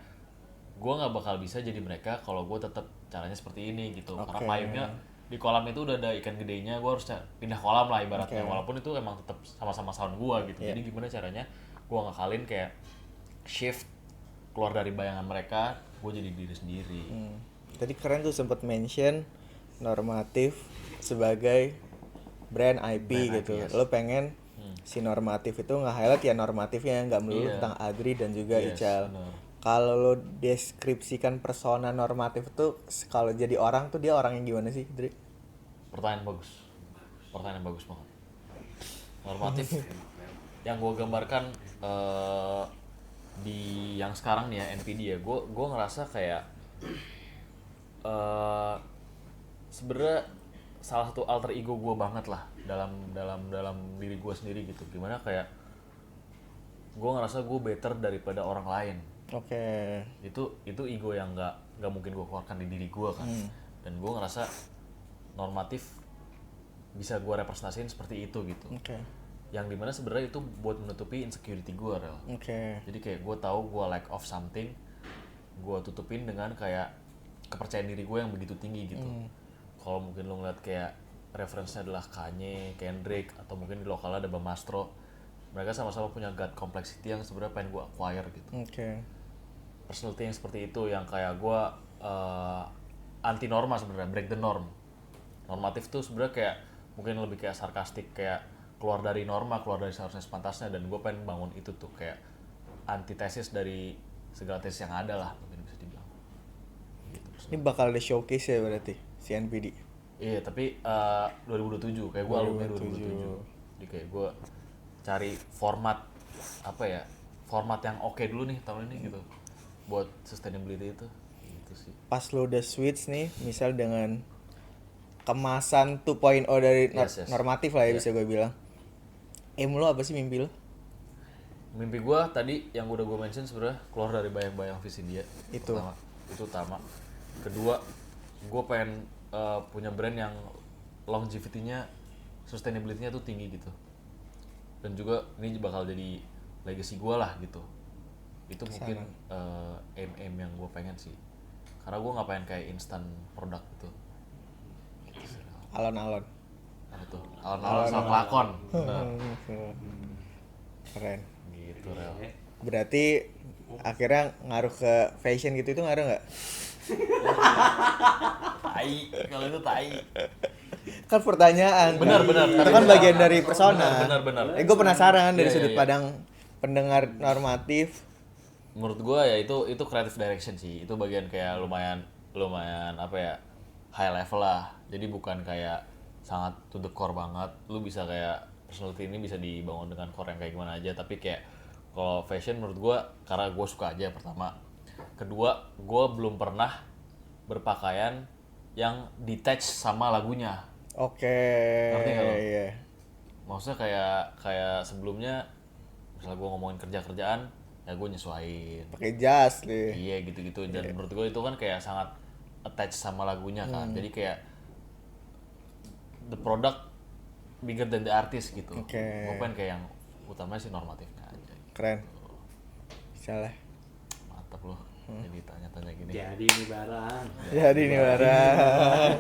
gue nggak bakal bisa jadi mereka kalau gue tetap caranya seperti ini gitu. Karena payungnya di kolam itu udah ada ikan gedenya, gue harus pindah kolam lah ibaratnya. Walaupun itu emang tetap sama-sama sound gue gitu. Jadi gimana caranya gue ngakalin kayak shift keluar dari bayangan mereka, gue jadi diri sendiri. Tadi keren tuh sempet mention Normatif sebagai brand IP gitu. yes. Lo pengen si Normatif itu nge-highlight ya normatifnya, nggak melulu tentang Adri dan juga Ical. Kalau lo deskripsikan persona normatif tuh kalau jadi orang tuh dia orang yang gimana sih, Adri? Pertanyaan bagus banget. Normatif yang gue gambarkan di yang sekarang nih ya, NPD ya, gue ngerasa kayak sebenarnya salah satu alter ego gue banget lah dalam diri gue sendiri gitu. Gimana kayak gue ngerasa gue better daripada orang lain. Itu ego yang nggak mungkin gue keluarkan di diri gue kan. Dan gue ngerasa normatif bisa gue representasiin seperti itu gitu. yang dimana sebenarnya itu buat menutupi insecurity gue rel. Oke. Jadi kayak gue tahu gue lack of something, gue tutupin dengan kayak kepercayaan diri gue yang begitu tinggi gitu. Kalau mungkin lo ngeliat kayak referensinya adalah Kanye, Kendrick, atau mungkin di lokalnya ada Bamastro, mereka sama-sama punya God complexity yang sebenarnya pengen gue acquire gitu. Oke. Personality yang seperti itu yang kayak gue anti norma sebenarnya, break the norm. Normatif tuh sebenarnya kayak mungkin lebih kayak sarkastik, kayak keluar dari norma, keluar dari seharusnya sepantasnya, dan gue pengen bangun itu tuh kayak antitesis dari segala tesis yang ada lah mungkin bisa dibilang. Gitu, Ini bakal ada showcase ya berarti si NPD. iya, tapi 2027 kayak gue alumni 2027. Jadi kayak gue cari format apa ya? Format yang oke dulu nih tahun ini gitu. Buat sustainability itu. Gitu sih. Pas lo udah switch nih, misal dengan kemasan 2.0 dari Yes. normatif lah ya Yeah. bisa gue bilang. Aim lo apa sih, mimpi lo? Mimpi gue tadi yang udah gue mention sebenarnya keluar dari bayang-bayang visi dia. Itu. Itu utama. Kedua, gue pengen punya brand yang longevity-nya, sustainability-nya tuh tinggi gitu. Dan juga ini bakal jadi legacy gue lah gitu. Itu mungkin aim yang gue pengen sih. Karena gue nggak pengen kayak instan produk gitu. Alon-alon. Apa tuh? Alon-alon sama kelakon. Nah, Keren. gitu rel. Berarti akhirnya ngaruh ke fashion gitu, itu ngaruh nggak? Tai, kalau itu tai. Kan pertanyaan. Benar. Itu kan bagian dari persona. Benar. Gue penasaran dari Iya, sudut iya. pandang pendengar normatif. Menurut gua ya itu creative direction sih. Itu bagian kayak lumayan apa ya, high level lah. Jadi bukan kayak sangat to the core banget. Lu bisa kayak personality ini bisa dibangun dengan core yang kayak gimana aja. Tapi kayak kalau fashion menurut gua karena gua suka aja pertama. Kedua, gua belum pernah berpakaian yang detach sama lagunya. Oke. Ngerti nggak lo? Iya. Maksudnya kayak sebelumnya misalnya gua ngomongin kerjaan ya gue nyesuaiin. Pakai jas deh. Iya gitu-gitu, dan menurut gue itu kan kayak sangat attach sama lagunya kan. Jadi kayak the product bigger than the artist gitu. Oke. Gue pengen kayak yang utamanya sih normatifnya aja. Keren. Bisa lah. Mantap loh. Jadi tanya-tanya gini. Jadi ini barang. Jadi ini barang.